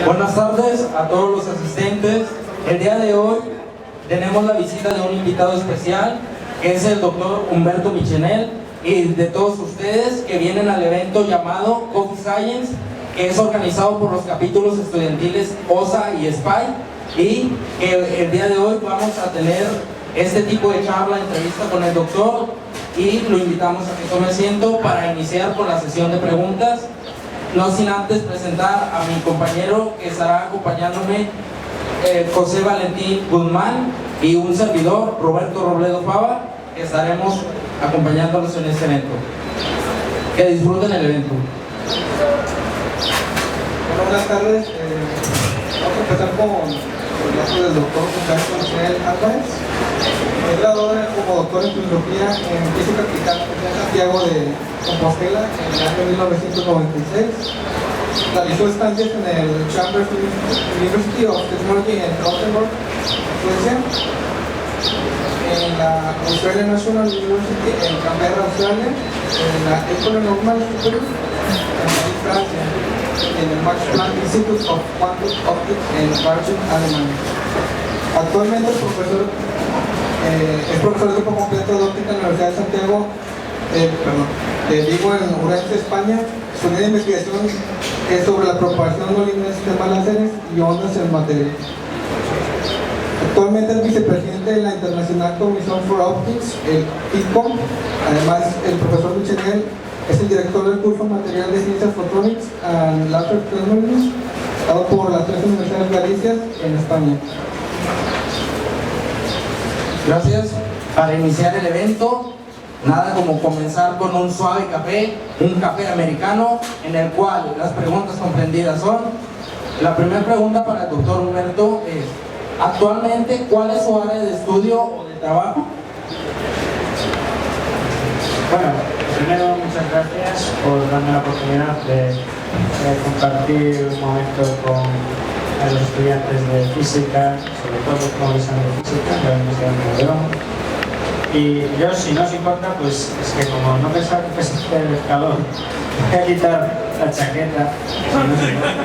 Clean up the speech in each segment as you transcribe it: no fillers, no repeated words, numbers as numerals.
Buenas tardes a todos los asistentes. El día de hoy tenemos la visita de un invitado especial, que es el doctor Humberto Michenel, y de todos ustedes que vienen al evento llamado Coffee Science, que es organizado por los capítulos estudiantiles OSA y SPY, y que el día de hoy vamos a tener este tipo de charla, entrevista con el doctor, y lo invitamos a que tome asiento para iniciar con la sesión de preguntas. No sin antes presentar a mi compañero que estará acompañándome, José Valentín Guzmán, y un servidor, Roberto Robledo Fava, que estaremos acompañándolos en este evento. Que disfruten el evento. Bueno, buenas tardes. Vamos a empezar con el caso del doctor Humberto Michenel Álvarez. Es graduado como doctor en filosofía en física aplicada en Santiago de Compostela en el año 1996. Realizó estancias en el Chambers University of Technology en Gothenburg, Suecia, en la Australian National University en Canberra, Australia, en la École Normale Supérieure en París, Francia, en el Max Planck Institute of Quantum Optics en Berlín, Alemania. Actualmente es profesor de tiempo completo de óptica en la Universidad de Santiago, vivo en Urense, España. Su línea de investigación es sobre la propagación no lineal de sistemas láseres y ondas en material. Actualmente es vicepresidente de la International Commission for Optics, el ICOM. Además, el profesor Michenel es el director del curso Material de Ciencias Photonics and Laser Technologies, dado por las tres universidades galicias en España. Gracias. Para iniciar el evento, nada como comenzar con un suave café, un café americano, en el cual las preguntas comprendidas son: la primera pregunta para el doctor Humberto es: actualmente, ¿cuál es su área de estudio o de trabajo? Bueno, primero muchas gracias por darme la oportunidad de compartir un momento con los estudiantes de física, sobre todo con el examen de física de la Universidad de León. Y yo, si no os importa, pues es que como no pensaba que fuese el calor, voy a quitar la chaqueta. Si no os importa.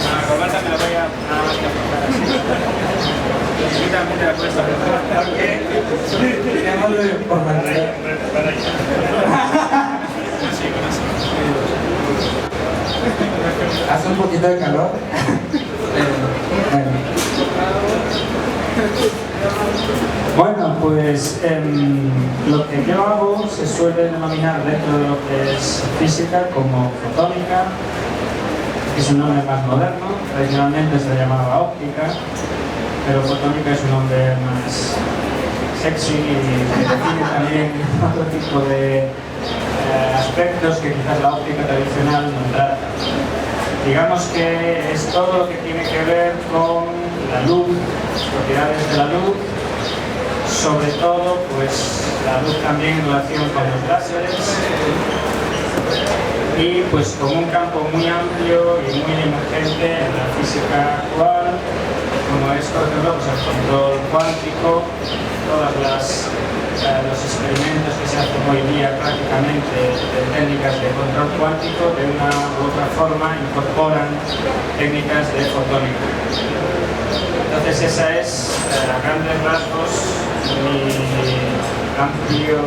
La corbata me la voy a nada más que apuntar así. Y también te la puedes apuntar. Démosle por manera. Hace un poquito de calor. Bueno, pues lo que yo hago se suele denominar dentro de lo que es física como fotónica, que es un nombre más moderno. Tradicionalmente se le llamaba óptica, pero fotónica es un nombre más sexy y que define también otro tipo de aspectos que quizás la óptica tradicional no trata. Digamos que es todo lo que tiene que ver con la luz, las propiedades de la luz, sobre todo pues la luz también en relación con los láseres, y pues con un campo muy amplio y muy emergente en la física actual, como es por ejemplo pues, el control cuántico, todos los experimentos que se hacen hoy día prácticamente de técnicas de control cuántico de una u otra forma incorporan técnicas de fotónica. Entonces esa es a grandes rasgos mi amplio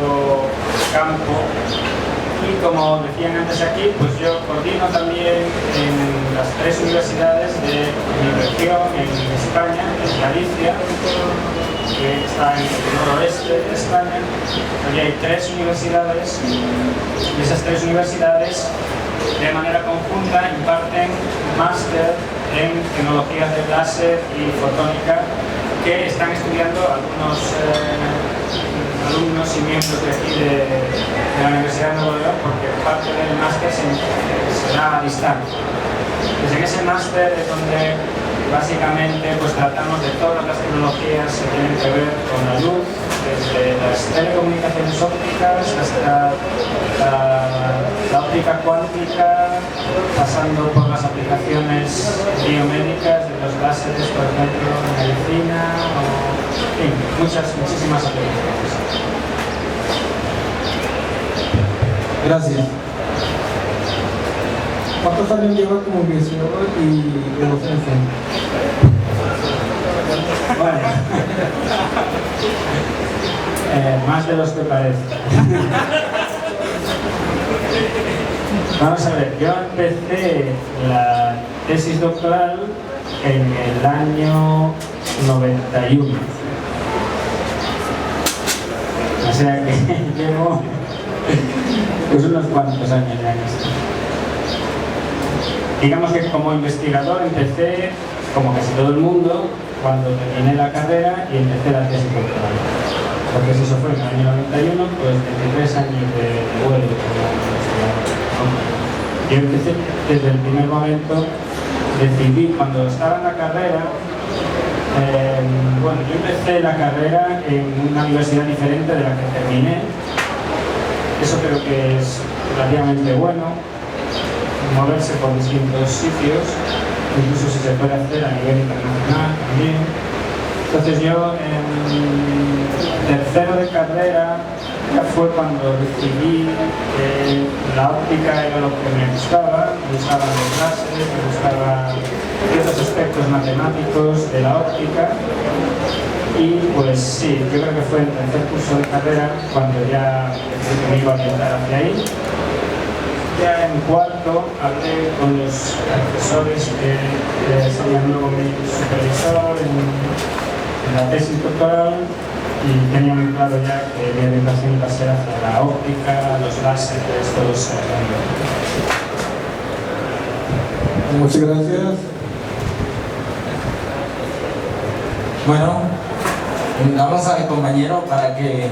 campo. Y como decían antes aquí, pues yo coordino también en las tres universidades de mi región en España, en Galicia, que está en el noroeste de España. Allí hay tres universidades y esas tres universidades de manera conjunta imparten máster en tecnologías de láser y fotónica que están estudiando algunos alumnos y miembros de aquí de la Universidad de Nuevo León, porque parte del máster se da a distancia. Pues en ese máster es donde básicamente pues tratamos de todas las tecnologías que tienen que ver con la luz, desde las telecomunicaciones ópticas hasta la óptica cuántica, pasando por las aplicaciones biomédicas de los láseres, por ejemplo, en medicina, o en fin, muchísimas aplicaciones. Gracias. ¿Cuántos años lleva como investigador y de docencia? Bueno, más de los que parece. Vamos a ver, yo empecé la tesis doctoral en el año 91. O sea que llevo pues unos cuantos años ya en esto. Digamos que como investigador empecé, como casi todo el mundo, cuando terminé la carrera y empecé la tesis doctoral. Porque si eso fue en el año 91, pues 23 años de vuelo como investigador. Yo empecé desde el primer momento, decidí cuando estaba en la carrera, bueno, yo empecé la carrera en una universidad diferente de la que terminé. Eso creo que es relativamente bueno, moverse por distintos sitios, incluso si se puede hacer a nivel internacional también. Entonces yo en tercero de carrera ya fue cuando decidí que la óptica era lo que me gustaban las clases, me gustaban ciertos aspectos matemáticos de la óptica. Y pues sí, yo creo que fue en el tercer curso de carrera cuando ya me iba a orientar hacia ahí. Ya en cuarto hablé con los profesores que serían luego mi supervisor en la tesis doctoral y tenía muy claro ya que mi orientación iba a ser hacia la óptica, los láseres, todo eso. Muchas gracias. Bueno, invitamos al compañero para que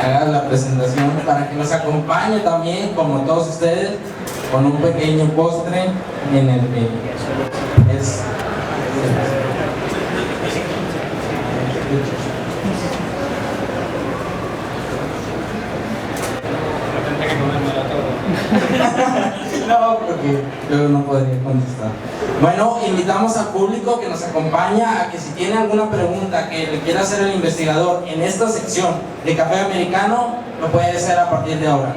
haga la presentación, para que nos acompañe también, como todos ustedes, con un pequeño postre en el que es... No, porque yo no podría contestar. Bueno, invitamos al público que nos acompaña a que si tiene alguna pregunta que le quiera hacer el investigador en esta sección de Café Americano, lo puede hacer a partir de ahora.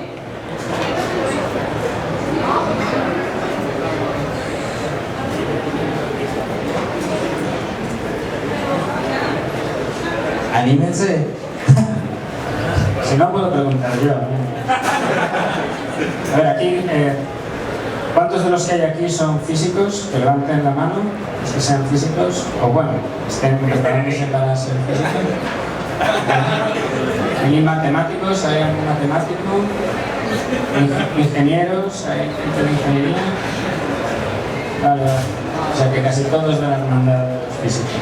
Anímense. Si no, puedo preguntar yo. A ver, aquí, ¿cuántos de los que hay aquí son físicos? Que levanten la mano, los que sean físicos, o bueno, estén preparándose para ser físicos. ¿Hay matemáticos? ¿Hay algún matemático? ¿Ingenieros? ¿Hay gente de ingeniería? Vale, o sea que casi todos de la hermandad de los físicos.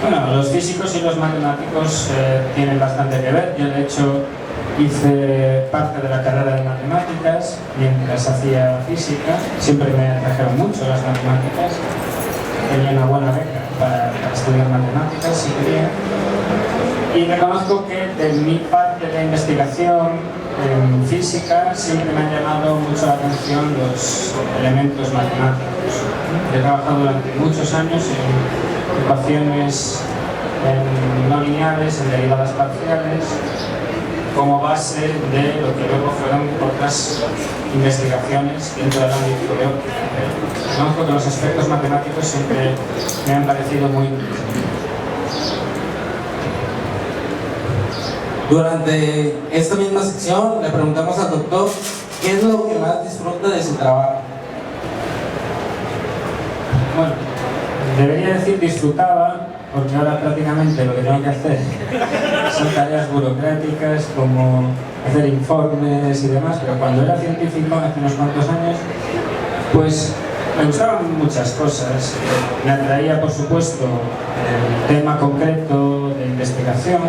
Bueno, los físicos y los matemáticos tienen bastante que ver. Yo, de hecho, hice parte de la carrera de matemáticas mientras hacía física. Siempre me atrajeron mucho las matemáticas. Tenía una buena beca para estudiar matemáticas, si quería. Y reconozco que de mi parte de investigación en física siempre me han llamado mucho la atención los elementos matemáticos. He trabajado durante muchos años en ecuaciones no lineales, en derivadas parciales, como base de lo que luego fueron otras investigaciones dentro del ámbito de óptica. Reconozco que los aspectos matemáticos siempre me han parecido muy interesantes. Durante esta misma sección le preguntamos al doctor qué es lo que más disfruta de su trabajo. Bueno, debería decir disfrutaba, porque ahora prácticamente lo que tengo que hacer son tareas burocráticas como hacer informes y demás, pero cuando era científico hace unos cuantos años, pues me gustaban muchas cosas. Me atraía, por supuesto, el tema concreto de investigación.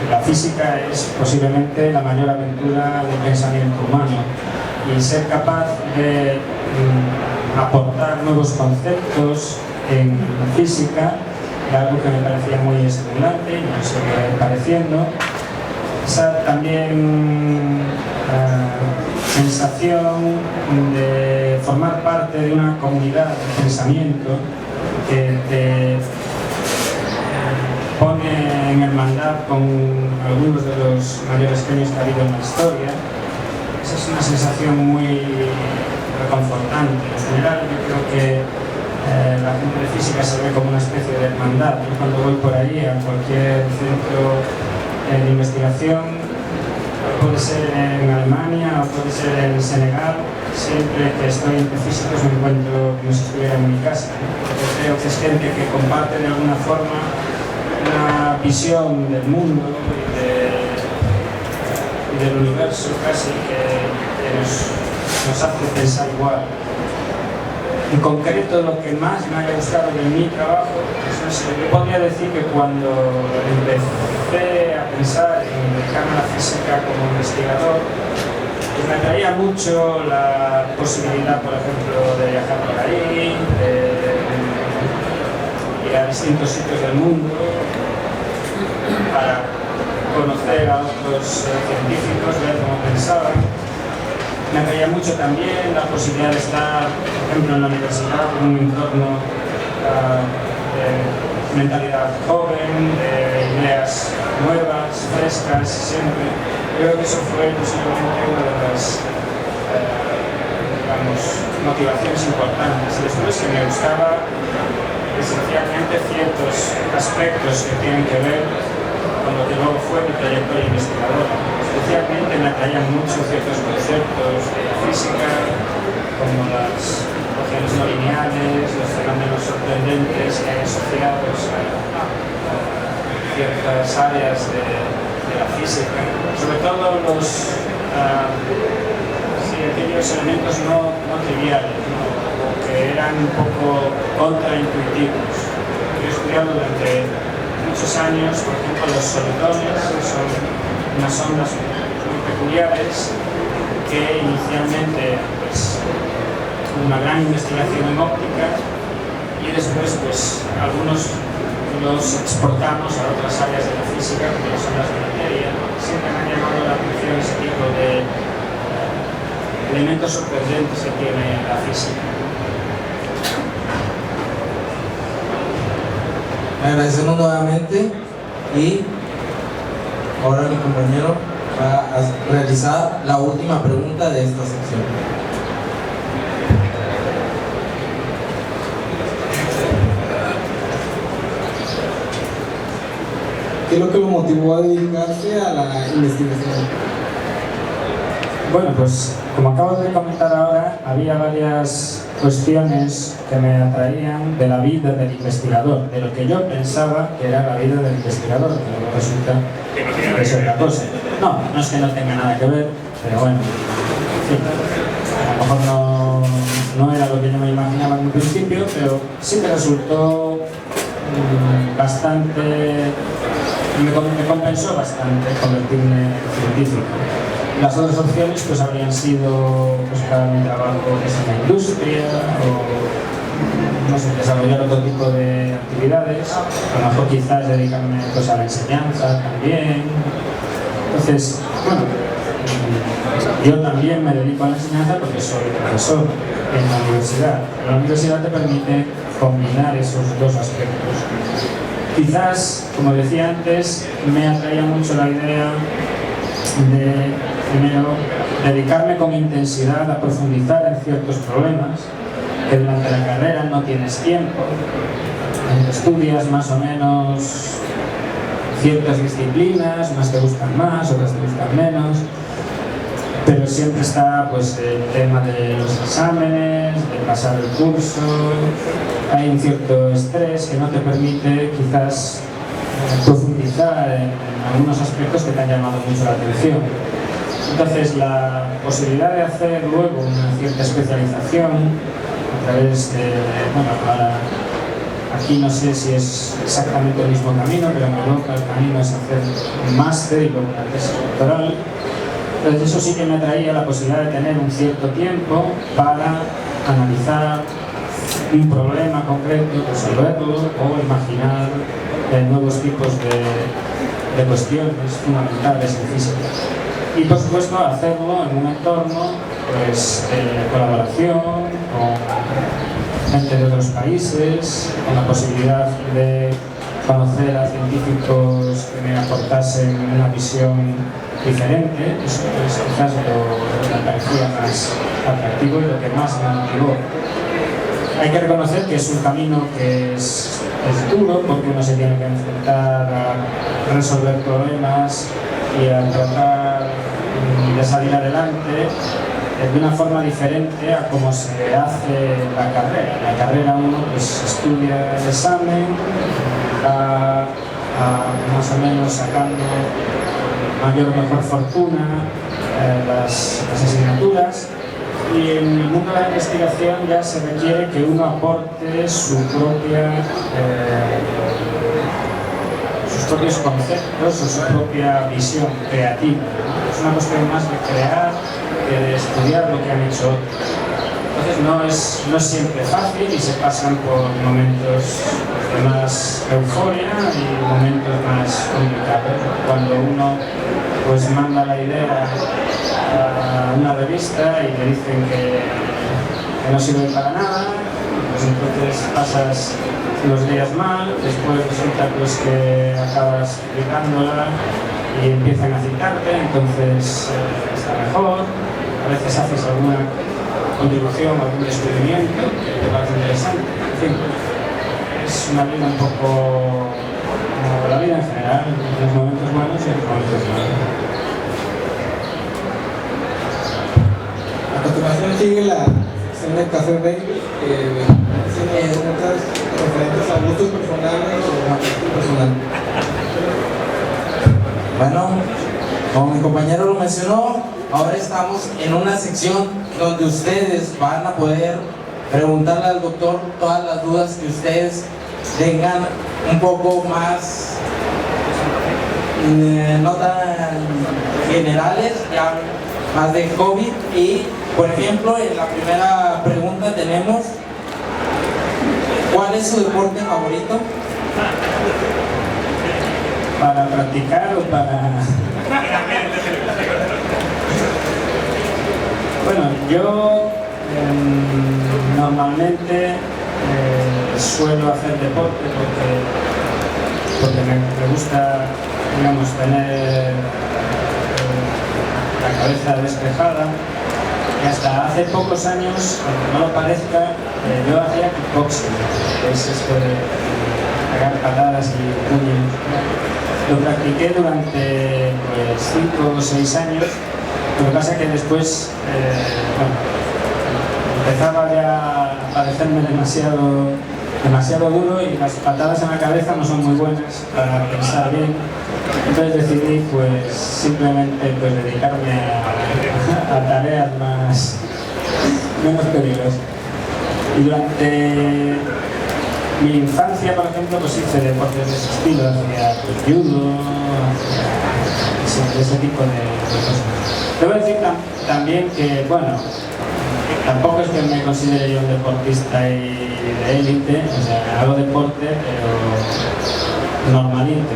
La física es posiblemente la mayor aventura del pensamiento humano y ser capaz de aportar nuevos conceptos en física era algo que me parecía muy estimulante y me sigue pareciendo. Esa también sensación de formar parte de una comunidad de pensamiento que te pone en hermandad hermandad con algunos de los mayores genios que ha habido en la historia. Esa es una sensación muy reconfortante. En general, yo creo que la gente de física se ve como una especie de hermandad. Yo cuando voy por ahí a cualquier centro de investigación, puede ser en Alemania o puede ser en Senegal, siempre que estoy entre físicos me encuentro como si estuviera en mi casa. Porque creo que es gente que comparte de alguna forma una visión del mundo y del universo casi que nos hace pensar igual. En concreto, lo que más me haya gustado de mi trabajo, pues no sé, yo podría decir que cuando empecé a pensar en dedicarme a la física como investigador, pues me atraía mucho la posibilidad, por ejemplo, de viajar por ahí, de ir a distintos sitios del mundo para conocer a otros científicos, ver cómo pensaban. Me atraía mucho también la posibilidad de estar, por ejemplo, en la universidad, en un entorno de mentalidad joven, de ideas nuevas, frescas, siempre. Yo creo que eso fue posiblemente una de las motivaciones importantes. Y después que me gustaba esencialmente ciertos aspectos que tienen que ver con lo que luego fue mi trayectoria investigadora. Especialmente me atraían mucho ciertos conceptos de la física, como las ecuaciones no lineales, los fenómenos sorprendentes que hay asociados a ciertas áreas de la física, sobre todo aquellos elementos no triviales, o que eran un poco contraintuitivos. Yo he estudiado durante muchos años, por ejemplo, los solitones, que son unas ondas muy peculiares que inicialmente pues, una gran investigación en óptica y después pues algunos los exportamos a otras áreas de la física como son las de materia. Siempre me ha llamado la atención ese tipo de elementos sorprendentes que tiene la física. Agradecemos nuevamente y ahora mi compañero va a realizar la última pregunta de esta sección. ¿Qué es lo que lo motivó a dedicarse a la investigación? Bueno, pues como acabo de comentar ahora, había varias cuestiones que me atraían de la vida del investigador, de lo que yo pensaba que era la vida del investigador, que luego resulta que es otra cosa. No es que no tenga nada que ver, pero bueno, sí, a lo mejor no era lo que yo me imaginaba en un principio, pero sí que resultó bastante, me compensó bastante convertirme en científico. Las otras opciones pues habrían sido buscar un trabajo en la industria o no sé, desarrollar otro tipo de actividades, a lo mejor quizás dedicarme pues, a la enseñanza también. Entonces, bueno, yo también me dedico a la enseñanza porque soy profesor en la universidad. La universidad te permite combinar esos dos aspectos. Quizás, como decía antes, me atraía mucho la idea de, primero, dedicarme con intensidad a profundizar en ciertos problemas que durante la carrera no tienes tiempo. Estudias más o menos ciertas disciplinas, unas te gustan más, otras te gustan menos, pero siempre está pues, el tema de los exámenes, de pasar el curso. Hay un cierto estrés que no te permite quizás profundizar en algunos aspectos que te han llamado mucho la atención. Entonces, la posibilidad de hacer luego una cierta especialización a través de, bueno, aquí no sé si es exactamente el mismo camino, pero en Europa el camino es hacer un máster y luego una tesis doctoral. Entonces, eso sí que me atraía la posibilidad de tener un cierto tiempo para analizar un problema concreto, resolverlo o imaginar nuevos tipos de cuestiones fundamentales en física. Y por supuesto hacerlo en un entorno pues, de colaboración con gente de otros países, con la posibilidad de conocer a científicos que me aportasen una visión diferente. Eso es quizás lo que me parecía más atractivo y lo que más me motivó. Hay que reconocer que es un camino que es duro, porque uno se tiene que enfrentar a resolver problemas y a tratar de salir adelante de una forma diferente a como se hace la carrera. En la carrera uno pues estudia el examen, va más o menos sacando mayor o mejor fortuna las asignaturas, y en el mundo de la investigación ya se requiere que uno aporte sus propios conceptos o su propia visión creativa. Es una cuestión más de crear que de estudiar lo que han hecho otros. Entonces no es siempre fácil y se pasan por momentos de más euforia y momentos más complicados. Cuando uno pues manda la idea a una revista y le dicen que no sirve para nada, pues entonces pasas unos días mal, después resulta pues que acabas publicándola y empiezan a citarte, entonces está mejor. A veces haces alguna contribución, algún descubrimiento que te parece interesante. En fin, es una vida un poco como la vida en general, en los momentos buenos y en los momentos malos. A continuación sigue la sección de Café Break, que tiene preguntas referentes a gustos personales o a gustos personales. Bueno, como mi compañero lo mencionó, ahora estamos en una sección donde ustedes van a poder preguntarle al doctor todas las dudas que ustedes tengan un poco más, no tan generales, ya más de COVID. Y por ejemplo, en la primera pregunta tenemos: ¿cuál es su deporte favorito? ¿Para practicar o para...? Bueno, yo normalmente suelo hacer deporte porque me gusta, digamos, tener la cabeza despejada. Y hasta hace pocos años, aunque no lo parezca, yo hacía kickboxing, que es esto de pegar patadas y puños. Lo practiqué durante 5 o 6 años. Lo que pasa es que después empezaba ya a parecerme demasiado duro, y las patadas en la cabeza no son muy buenas para pensar bien. Entonces decidí pues simplemente pues dedicarme a tareas menos peligrosas. Y durante mi infancia, por ejemplo, pues hice deportes de ese estilo, hacía pues, judo, hacía ese tipo de cosas. Debo decir también que, bueno, tampoco es que me considere yo un deportista de élite, o sea, hago deporte, pero normalito,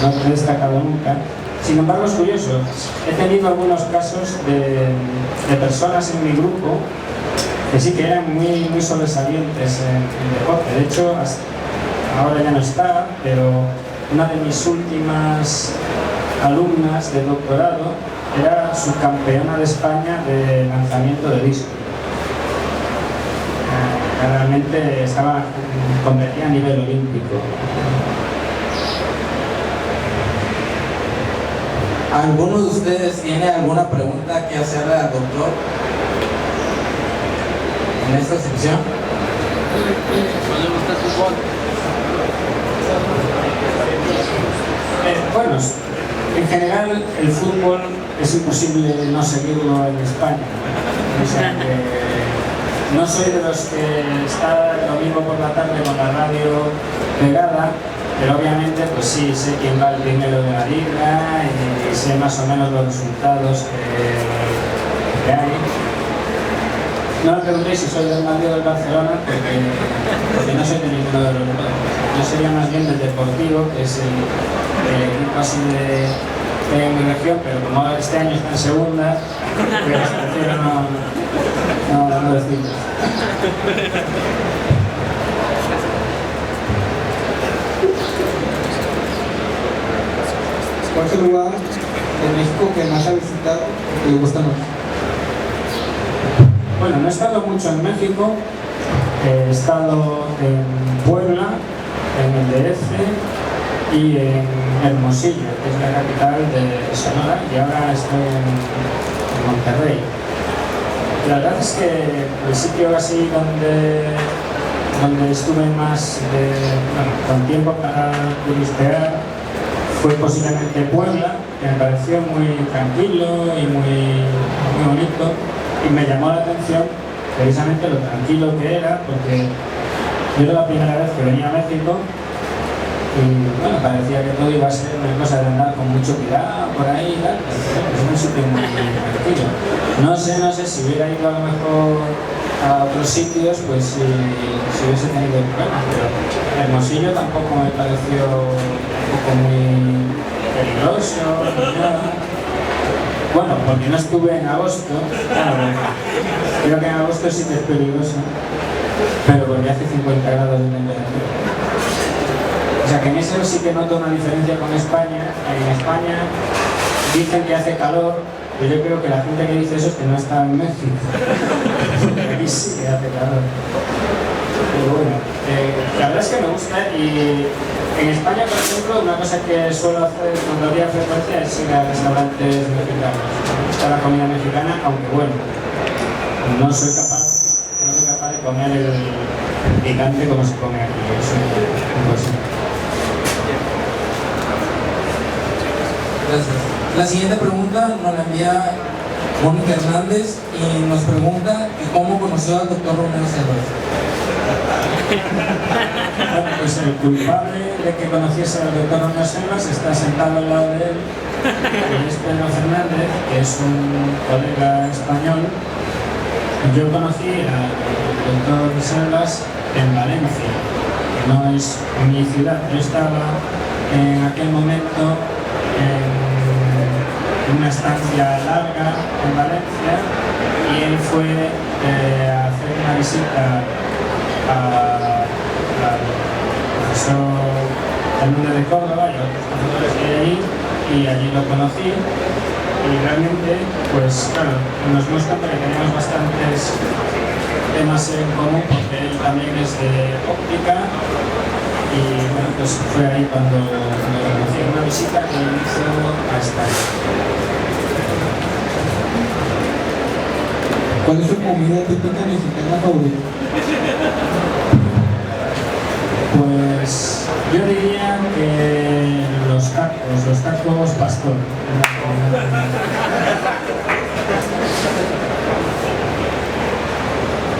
no he destacado nunca. Sin embargo, es curioso, he tenido algunos casos de personas en mi grupo que sí que eran muy sobresalientes en deporte. De hecho, ahora ya no está, pero una de mis últimas alumnas de doctorado era subcampeona de España de lanzamiento de disco. Realmente competía a nivel olímpico. ¿Alguno de ustedes tiene alguna pregunta que hacerle al doctor en esta sección? Bueno, en general el fútbol es imposible no seguirlo en España. O sea que no soy de los que está el domingo por la tarde con la radio pegada, pero obviamente pues sí, sé quién va el primero de la liga y sé más o menos los resultados que hay. No me preguntéis si soy del Madrid o del Barcelona, porque no soy de ninguno de los dos. Yo sería más bien del Deportivo, que es el equipo así de mi región, pero como este año está en segunda, pues prefiero no decirlo. ¿cuál es el lugar en México que más ha visitado y que le gusta más? Bueno, no he estado mucho en México, he estado en Puebla, en el DF y en Hermosillo, que es la capital de Sonora, y ahora estoy en Monterrey. La verdad es que el sitio así donde estuve más con tiempo para turistear fue posiblemente Puebla, que me pareció muy tranquilo y muy bonito, y me llamó la atención precisamente lo tranquilo que era, porque yo era la primera vez que venía a México y bueno, parecía que todo iba a ser una cosa de andar con mucho cuidado por ahí y tal, pero es un sitio muy tranquilo. No sé si hubiera ido a lo mejor a otros sitios, pues si hubiese tenido problemas, pero Hermosillo tampoco me pareció un poco muy peligroso ni nada. Bueno, porque no estuve en agosto, claro, creo que en agosto sí que es peligroso, pero porque hace 50 grados de temperatura. O sea que en eso sí que noto una diferencia con España. En España dicen que hace calor, pero yo creo que la gente que dice eso es que no está en México. Aquí sí que hace calor. Pero bueno, la verdad es que me gusta, y en España, por ejemplo, una cosa que suelo hacer cuando había frecuencia es ir a restaurantes mexicanos. Me gusta la comida mexicana, aunque bueno, no soy capaz de comer el picante como se come aquí. Eso es imposible. Gracias. La siguiente pregunta nos la envía Mónica Hernández y nos pregunta que cómo conoció al doctor Romero Selvas. Bueno, pues el culpable de que conociese al doctor Romero Selvas está sentado al lado de él, que es Pedro Fernández, que es un colega español. Yo conocí al doctor Selvas en Valencia, que no es mi ciudad. Yo estaba en aquel momento en una estancia larga en Valencia y él fue a hacer una visita al profesor Hernández de Córdoba y a otros profesores de allí, y allí lo conocí, y realmente pues claro, nos dimos cuenta que teníamos bastantes temas en común, porque él también es de óptica, y bueno, pues fue ahí cuando conocí, en una visita que hizo a España. ¿Cuál es su comida típica mexicana favorita? Pues yo diría que los tacos pastor.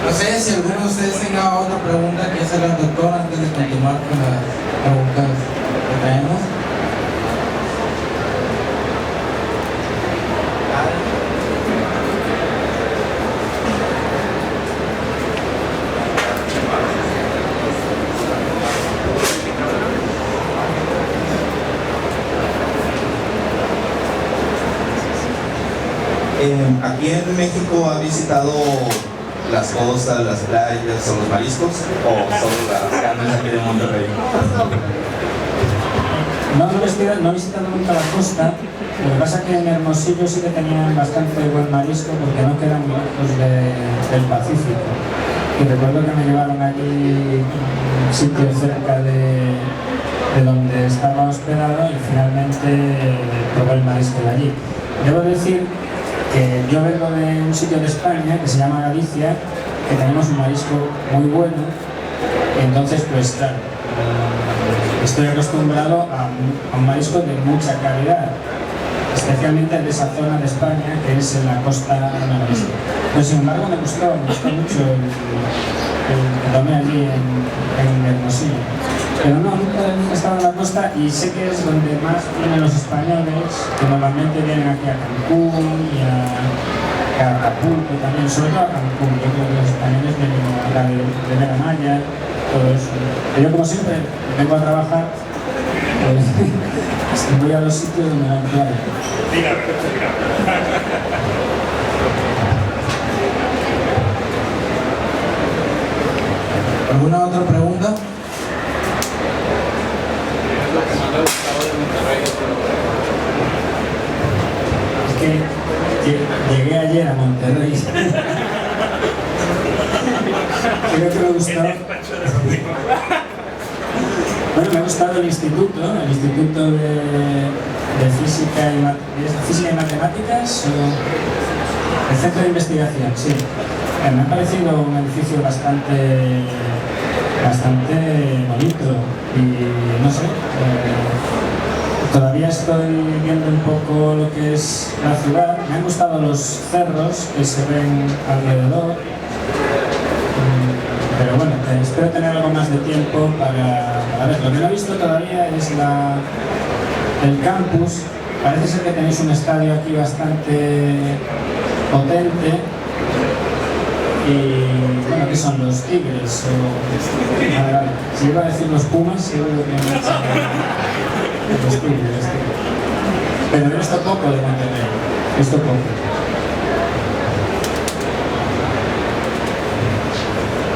No sé si alguno de ustedes tenga otra pregunta que hacerle al doctor antes de continuar con las preguntas que traemos. Aquí en México ha visitado las costas, las playas o los mariscos, o solo las carnes aquí de Monterrey. No he visitado nunca la costa. Lo que pasa es que en Hermosillo sí que tenían bastante buen marisco, porque no quedan muy lejos del Pacífico. Y recuerdo que me llevaron allí un sitio cerca de donde estaba hospedado, y finalmente probé el marisco de allí. Debo decir que yo vengo de un sitio de España que se llama Galicia, que tenemos un marisco muy bueno, y entonces pues claro, estoy acostumbrado a un marisco de mucha calidad, especialmente de esa zona de España que es en la costa noroeste. Pero sin embargo me gustó mucho el que tomé allí en Hermosillo. Pero no, nunca he estado en la costa, y sé que es donde más vienen los españoles, que normalmente vienen aquí a Cancún y a Acapulco también, sobre todo a Cancún. Yo creo que los españoles vienen a de ver a Maya, todo eso. Pero yo, como siempre, vengo a trabajar, pues voy a los sitios donde me claro. ¿Alguna otra pregunta? ayer a Monterrey. Creo que me ha gustado. Bueno, me ha gustado el instituto de Física y Matemáticas, el centro de investigación, sí. Me ha parecido un edificio bastante bonito y no sé, todavía estoy viendo un poco lo que es la ciudad. Me han gustado los cerros que se ven alrededor, pero bueno, espero tener algo más de tiempo para ver. Lo que no he visto todavía es el campus. Parece ser que tenéis un estadio aquí bastante potente. Y bueno, ¿qué son los Tigres? Vale. Si iba a decir los Pumas, seguro que no son los Tigres. Pero he visto poco de Monterrey. He visto poco.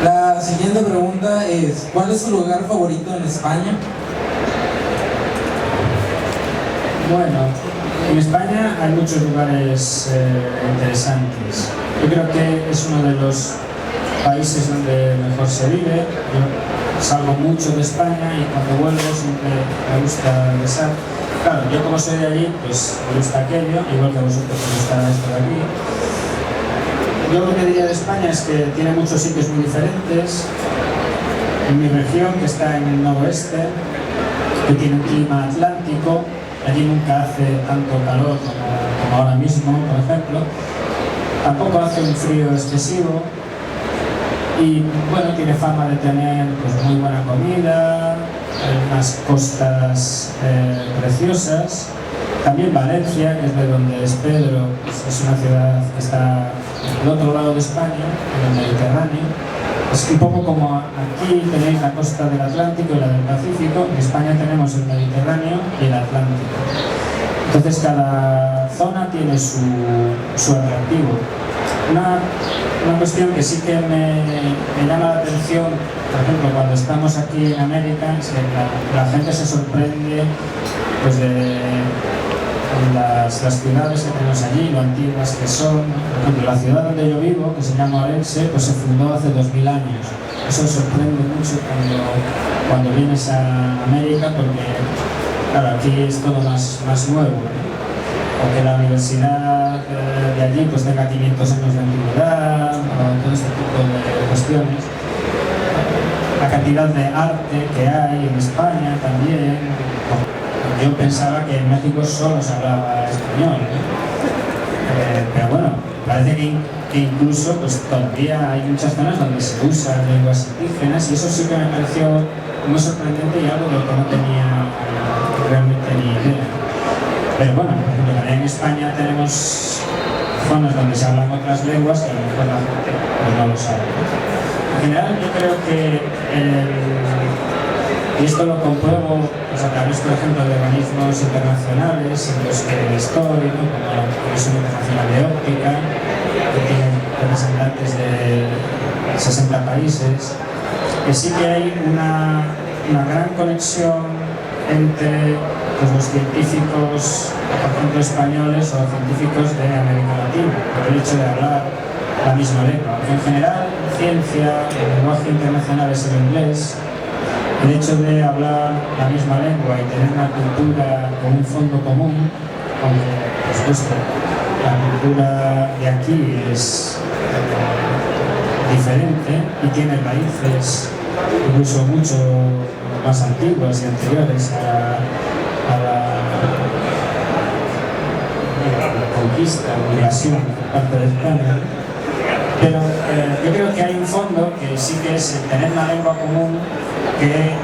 La siguiente pregunta es, ¿cuál es su lugar favorito en España? Bueno, en España hay muchos lugares interesantes. Yo creo que es uno de los países donde mejor se vive. Yo salgo mucho de España y cuando vuelvo siempre me gusta regresar. Claro, yo como soy de allí, pues me gusta aquello, igual que a vosotros os gusta esto de aquí. Yo lo que diría de España es que tiene muchos sitios muy diferentes. En mi región, que está en el noroeste, que tiene un clima atlántico, allí nunca hace tanto calor como ahora mismo, por ejemplo. Tampoco hace un frío excesivo y bueno, tiene fama de tener pues, muy buena comida, unas costas preciosas. También Valencia, que es de donde es Pedro, pues, es una ciudad que está del otro lado de España, en el Mediterráneo. Es un poco como aquí tenéis la costa del Atlántico y la del Pacífico. En España tenemos el Mediterráneo y el Atlántico. Entonces cada zona tiene su atractivo. Una cuestión que sí que me llama la atención, por ejemplo, cuando estamos aquí en América, es que la gente se sorprende pues, de las ciudades que tenemos allí, lo antiguas que son. Por ejemplo, la ciudad donde yo vivo, que se llama Orense, pues se fundó hace 2000 años. Eso sorprende mucho cuando vienes a América, porque claro, aquí es todo más nuevo, ¿no? O que la universidad de allí pues tenga 500 años de antigüedad, o todo este tipo de cuestiones. La cantidad de arte que hay en España también. Yo pensaba que en México solo se hablaba español, ¿no? Pero bueno, parece que incluso pues, todavía hay muchas zonas donde se usan lenguas indígenas y eso sí que me pareció muy sorprendente y algo de lo que no tenía realmente ni idea. Pero bueno, por ejemplo, en España tenemos zonas donde se hablan otras lenguas que a lo mejor la gente pues, no lo sabe. En general yo creo que y esto lo compruebo pues, a través, por ejemplo, de organismos internacionales en los que estoy, ¿no? Como la Comisión Internacional de Óptica, que tiene representantes de 60 países, que sí que hay una gran conexión entre pues, los científicos, por ejemplo, españoles o científicos de América Latina, por el hecho de hablar la misma lengua. Aunque en general, en ciencia, el lenguaje internacional es el inglés. El hecho de hablar la misma lengua y tener una cultura con un fondo común, aunque por supuesto la cultura de aquí es diferente y tiene raíces incluso mucho más antiguas y anteriores a la conquista o invasión por parte de España. Pero yo creo que hay un fondo que sí que es el tener una lengua común que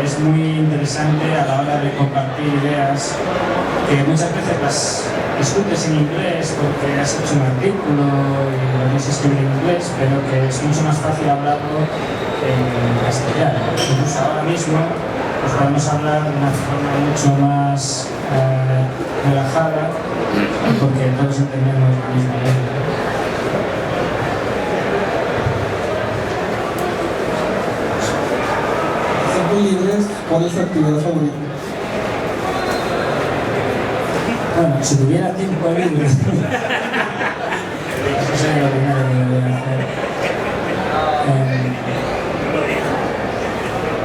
es muy interesante a la hora de compartir ideas que muchas veces las discutes en inglés porque has hecho un artículo y lo tienes escrito en inglés, pero que es mucho más fácil hablarlo en castellano. Incluso ahora mismo pues podemos hablar de una forma mucho más relajada porque todos entendemos la misma lengua. Libres, ¿cuál es su actividad favorita? Bueno, si tuviera tiempo libre. sería lo primero que debería hacer.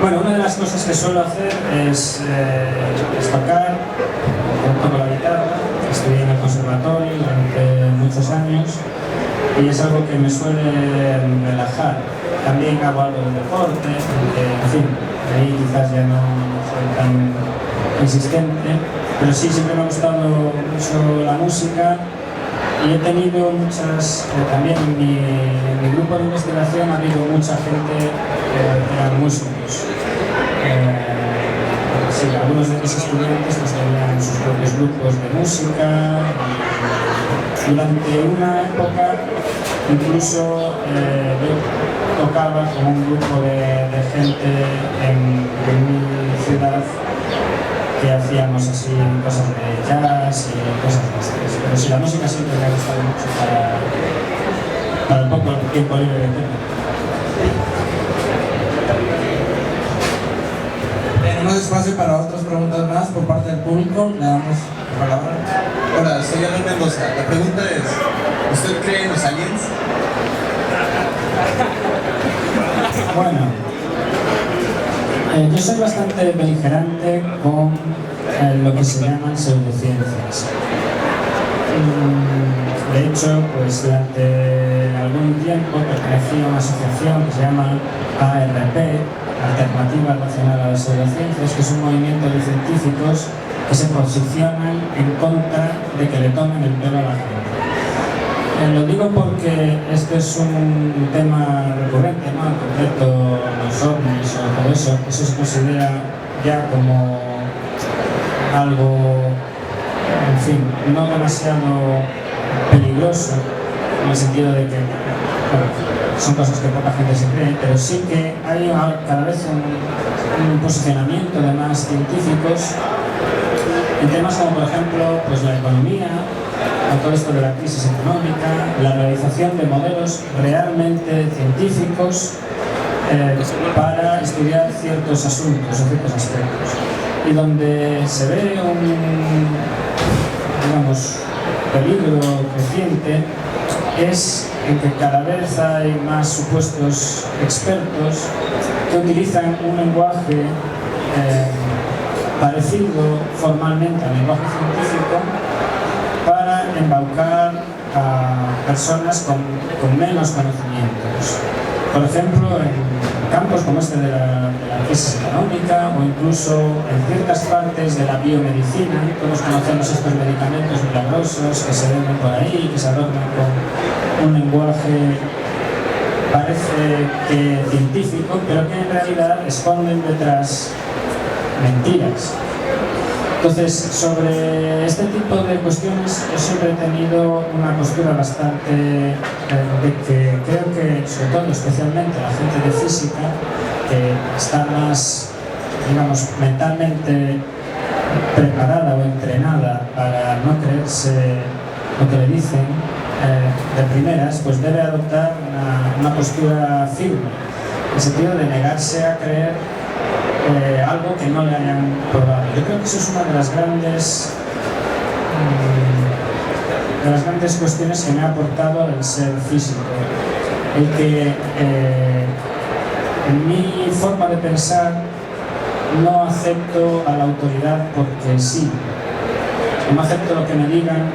Bueno, una de las cosas que suelo hacer es tocar, toco la guitarra, estudié en el conservatorio durante muchos años y es algo que me suele relajar. También hago algo de deporte, en fin, ahí quizás ya no soy tan insistente, pero sí, siempre me ha gustado mucho la música y he tenido muchas, también en mi grupo de investigación ha habido mucha gente que eran músicos. Sí, algunos de mis estudiantes pues, tenían sus propios grupos de música. Durante una época incluso yo tocaba con un grupo de gente en mi ciudad que hacíamos así cosas de jazz y cosas así. Pero sí, la música siempre me ha gustado mucho para el poco tiempo libre que tengo. Tenemos espacio para otras preguntas más por parte del público. Le damos la palabra. Hola, soy Alan Mendoza. La pregunta es, ¿usted cree en los aliens? Bueno, yo soy bastante beligerante con lo que se llaman pseudociencias. De hecho, pues durante algún tiempo pertenecí a una asociación que se llama ARP, Alternativa Racional a las Pseudociencias, que es un movimiento de científicos que se posicionan en contra de que le tomen el pelo a la gente. Lo digo porque este es un tema recurrente, ¿no? En concreto los ovnis o todo eso se considera ya como algo, en fin, no demasiado peligroso, en el sentido de que bueno, son cosas que poca gente se cree, pero sí que hay cada vez un posicionamiento de más científicos en temas como, por ejemplo, pues la economía, con todo esto de la crisis económica, la realización de modelos realmente científicos para estudiar ciertos asuntos o ciertos aspectos. Y donde se ve un, digamos, peligro creciente es en que cada vez hay más supuestos expertos que utilizan un lenguaje parecido formalmente al lenguaje científico para embaucar a personas con menos conocimientos. Por ejemplo, en campos como este de la crisis económica o incluso en ciertas partes de la biomedicina, todos conocemos estos medicamentos milagrosos que se venden por ahí, que se adornan con un lenguaje parece que científico, pero que en realidad esconden detrás mentiras. Entonces, sobre este tipo de cuestiones yo siempre he tenido una postura bastante de que creo que, sobre todo, especialmente la gente de física, que está más, digamos, mentalmente preparada o entrenada para no creerse lo que le dicen de primeras, pues debe adoptar una postura firme, en el sentido de negarse a creer algo que no le hayan probado. Yo creo que eso es una de las grandes cuestiones que me ha aportado el ser físico. El que en mi forma de pensar no acepto a la autoridad porque sí, no acepto lo que me digan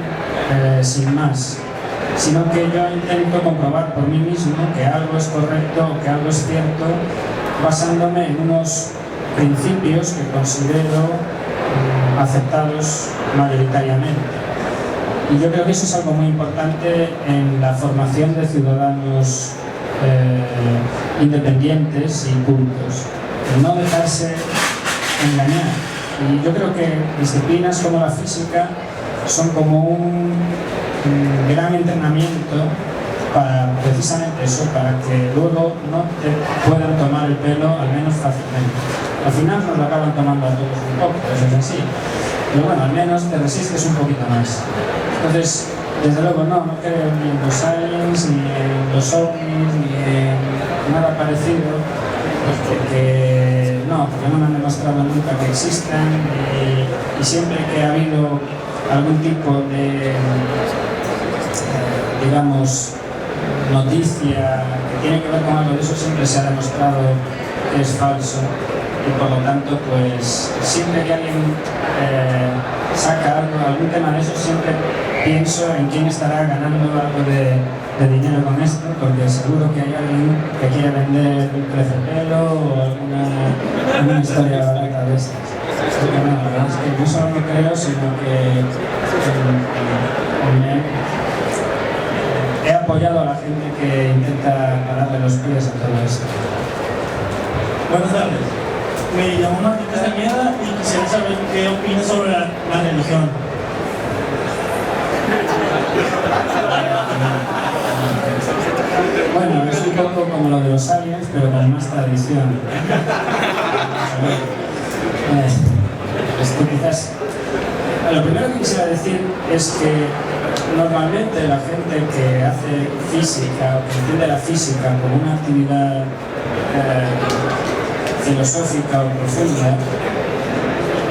sin más, sino que yo intento comprobar por mí mismo que algo es correcto o que algo es cierto, basándome en unos principios que considero aceptados mayoritariamente. Y yo creo que eso es algo muy importante en la formación de ciudadanos independientes y cultos. El no dejarse engañar. Y yo creo que disciplinas como la física son como un gran entrenamiento para precisamente eso, para que luego no te puedan tomar el pelo, al menos fácilmente. Al final nos lo acaban tomando a todos un poco, eso es así. Pero bueno, al menos te resistes un poquito más. Entonces, desde luego no creo ni en los aliens, ni en los ovnis, ni en nada parecido, pues porque no me han demostrado nunca que existan, y siempre que ha habido algún tipo de, digamos, noticia que tiene que ver con algo de eso siempre se ha demostrado que es falso, y por lo tanto, pues siempre que alguien saca algún tema de eso, siempre pienso en quién estará ganando algo de dinero con esto, porque seguro que hay alguien que quiere vender un crecepelo o alguna historia barata de estas. Porque no, la verdad es que no solo no creo, sino que he apoyado a la gente que intenta pararle los pies a todo esto. Buenas tardes. Me llamo Martín Castañeda y quisiera saber qué opinas sobre la religión. Bueno, es un poco como lo de los aliens, pero con más tradición. Esto quizás... Lo primero que quisiera decir es que normalmente la gente que hace física o que entiende la física como una actividad filosófica o profunda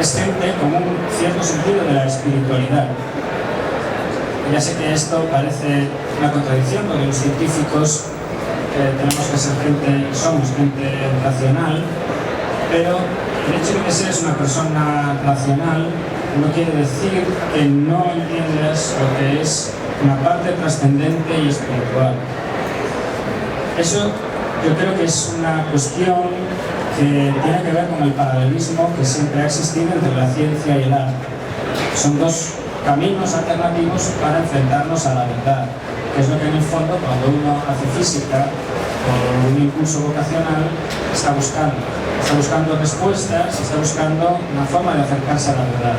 es gente con un cierto sentido de la espiritualidad. Ya sé que esto parece una contradicción porque los científicos tenemos que ser gente, somos gente racional, pero el hecho de que seas una persona racional no quiere decir que no entiendas lo que es una parte trascendente y espiritual. Eso yo creo que es una cuestión que tiene que ver con el paralelismo que siempre ha existido entre la ciencia y el arte. Son dos caminos alternativos para enfrentarnos a la verdad, que es lo que en el fondo cuando uno hace física por un impulso vocacional está buscando respuestas, está buscando una forma de acercarse a la verdad.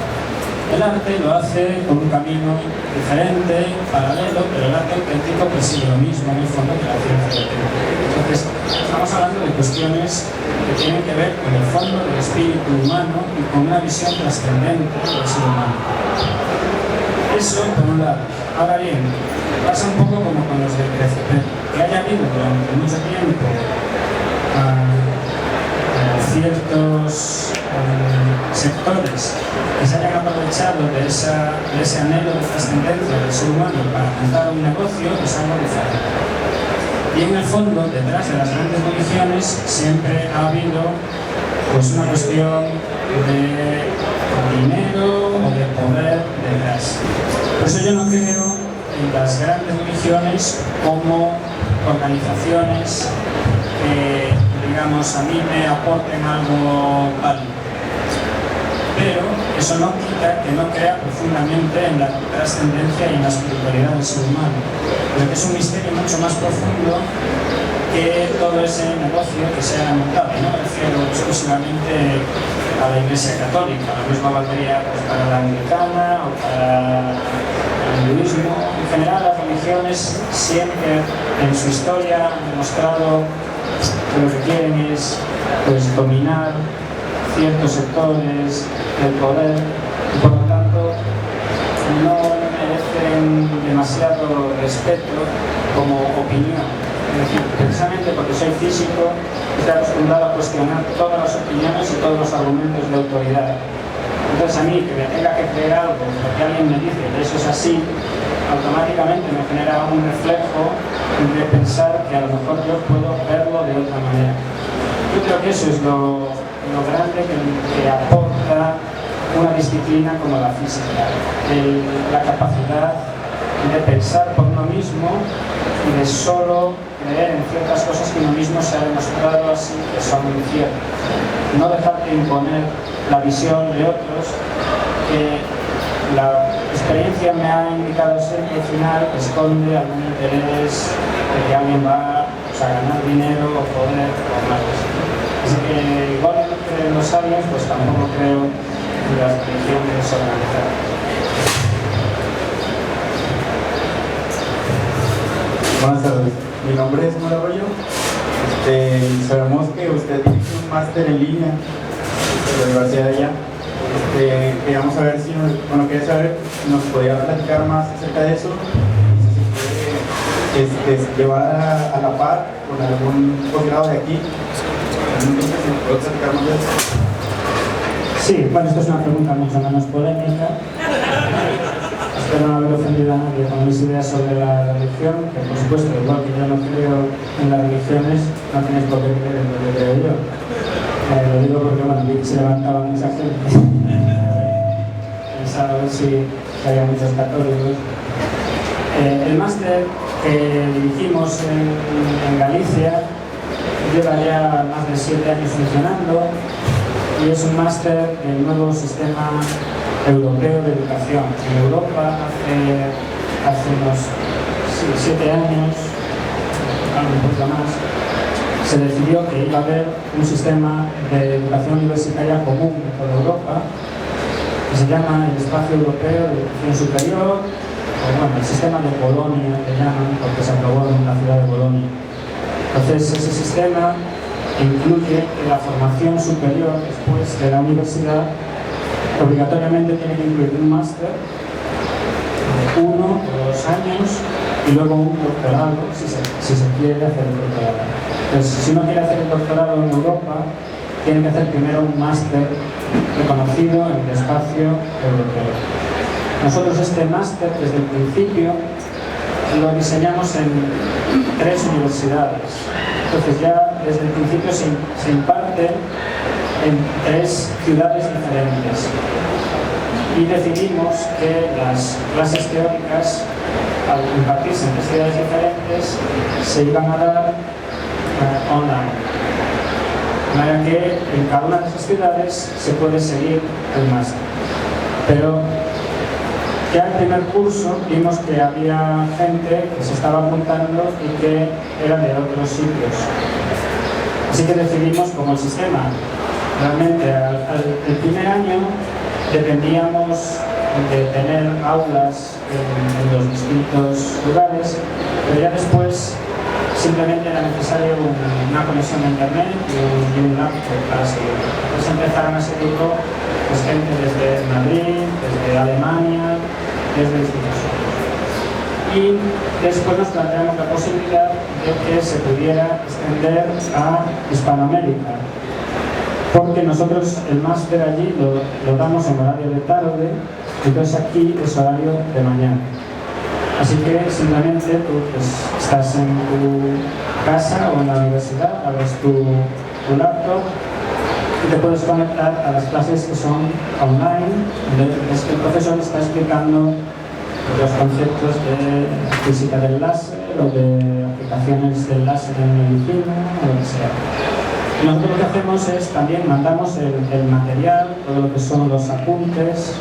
El arte lo hace por un camino diferente, paralelo, pero el arte auténtico persigue lo mismo en el fondo que la ciencia auténtica. Entonces, estamos hablando de cuestiones que tienen que ver con el fondo del espíritu humano y con una visión trascendente del ser humano. Eso por un lado. Ahora bien, pasa un poco como con los del crecepelo, que haya habido durante mucho tiempo ciertos sectores que se hayan aprovechado de ese anhelo de trascendencia del ser humano para montar un negocio es algo diferente. Y en el fondo, detrás de las grandes religiones siempre ha habido pues una cuestión de dinero o de poder detrás. Por eso yo no creo en las grandes religiones como organizaciones que, digamos, a mí me aporten algo válido. Pero eso no quita que no crea profundamente en la trascendencia y en la espiritualidad del ser humano. Pero que es un misterio mucho más profundo que todo ese negocio que se ha montado. No me refiero exclusivamente a la Iglesia Católica, lo mismo valdría pues, para la Anglicana o para el hinduismo. En general, las religiones siempre en su historia han demostrado que lo que quieren es pues, dominar ciertos sectores del poder y por lo tanto no merecen demasiado respeto como opinión. Es decir, precisamente porque soy físico, estoy acostumbrado a cuestionar todas las opiniones y todos los argumentos de autoridad. Entonces a mí que me tenga que creer algo porque alguien me dice que eso es así, automáticamente me genera un reflejo de pensar que a lo mejor yo puedo verlo de otra manera. Yo creo que eso es lo grande que aporta una disciplina como la física, la capacidad de pensar por uno mismo y de solo creer en ciertas cosas que uno mismo se ha demostrado así que son ciertas. No dejarte imponer la visión de otros, que la experiencia me ha indicado siempre al final esconde algún interés de que alguien va a ganar dinero o poder o más. Así que igual que los aliens, pues tampoco creo en las religiones organizadas. Buenas tardes, mi nombre es Mora Arroyo. Sabemos que usted tiene un máster en línea de la Universidad de allá. Queríamos saber si quería saber si nos podía platicar más acerca de eso y si se puede llevar a la par con algún posgrado de aquí. Entonces, ¿puedo platicar más de eso? Sí, bueno, esto es una pregunta mucho menos polémica. Espero no haber ofendido a nadie con mis ideas sobre la religión, que por supuesto, igual que yo no creo en las religiones, no tenéis por qué creer en lo que creo yo. Lo digo porque, bueno, vi que se levantaba mucha gente. Pensaba a ver si había muchos católicos. El máster que dirigimos en Galicia lleva ya más de 7 años funcionando y es un máster del nuevo sistema europeo de educación. En Europa hace unos 7 años, un poco más, se decidió que iba a haber un sistema de educación universitaria común de toda Europa que se llama el Espacio Europeo de Educación Superior, o bueno, el sistema de Bolonia que llaman, porque se aprobó en la ciudad de Bolonia. Entonces ese sistema incluye que la formación superior después de la universidad obligatoriamente tiene que incluir un máster de 1 o 2 años y luego un doctorado si se quiere hacer el doctorado. Entonces, si uno quiere hacer el doctorado en Europa, tiene que hacer primero un máster reconocido en el espacio europeo. Nosotros este máster desde el principio lo diseñamos en 3 universidades. Entonces ya desde el principio se imparte en 3 ciudades diferentes. Y decidimos que las clases teóricas, al impartirse en 3 ciudades diferentes, se iban a dar online. De manera que en cada una de esas ciudades se puede seguir el máster. Pero ya en el primer curso vimos que había gente que se estaba apuntando y que era de otros sitios. Así que decidimos, como el sistema realmente el primer año dependíamos de tener aulas en los distintos lugares, pero ya después simplemente era necesario una conexión a internet y un laptop para seguir. Entonces empezaron a seguir gente desde Madrid, desde Alemania, desde distintos sitios. Y después nos planteamos la posibilidad de que se pudiera extender a Hispanoamérica, porque nosotros el máster allí lo damos en horario de tarde, entonces aquí es horario de mañana. Así que simplemente tú estás en tu casa o en la universidad, abres tu laptop y te puedes conectar a las clases que son online. Es que el profesor está explicando los conceptos de física del láser o de aplicaciones del láser en medicina o lo que sea. Y nosotros lo que hacemos es también mandamos el material, todo lo que son los apuntes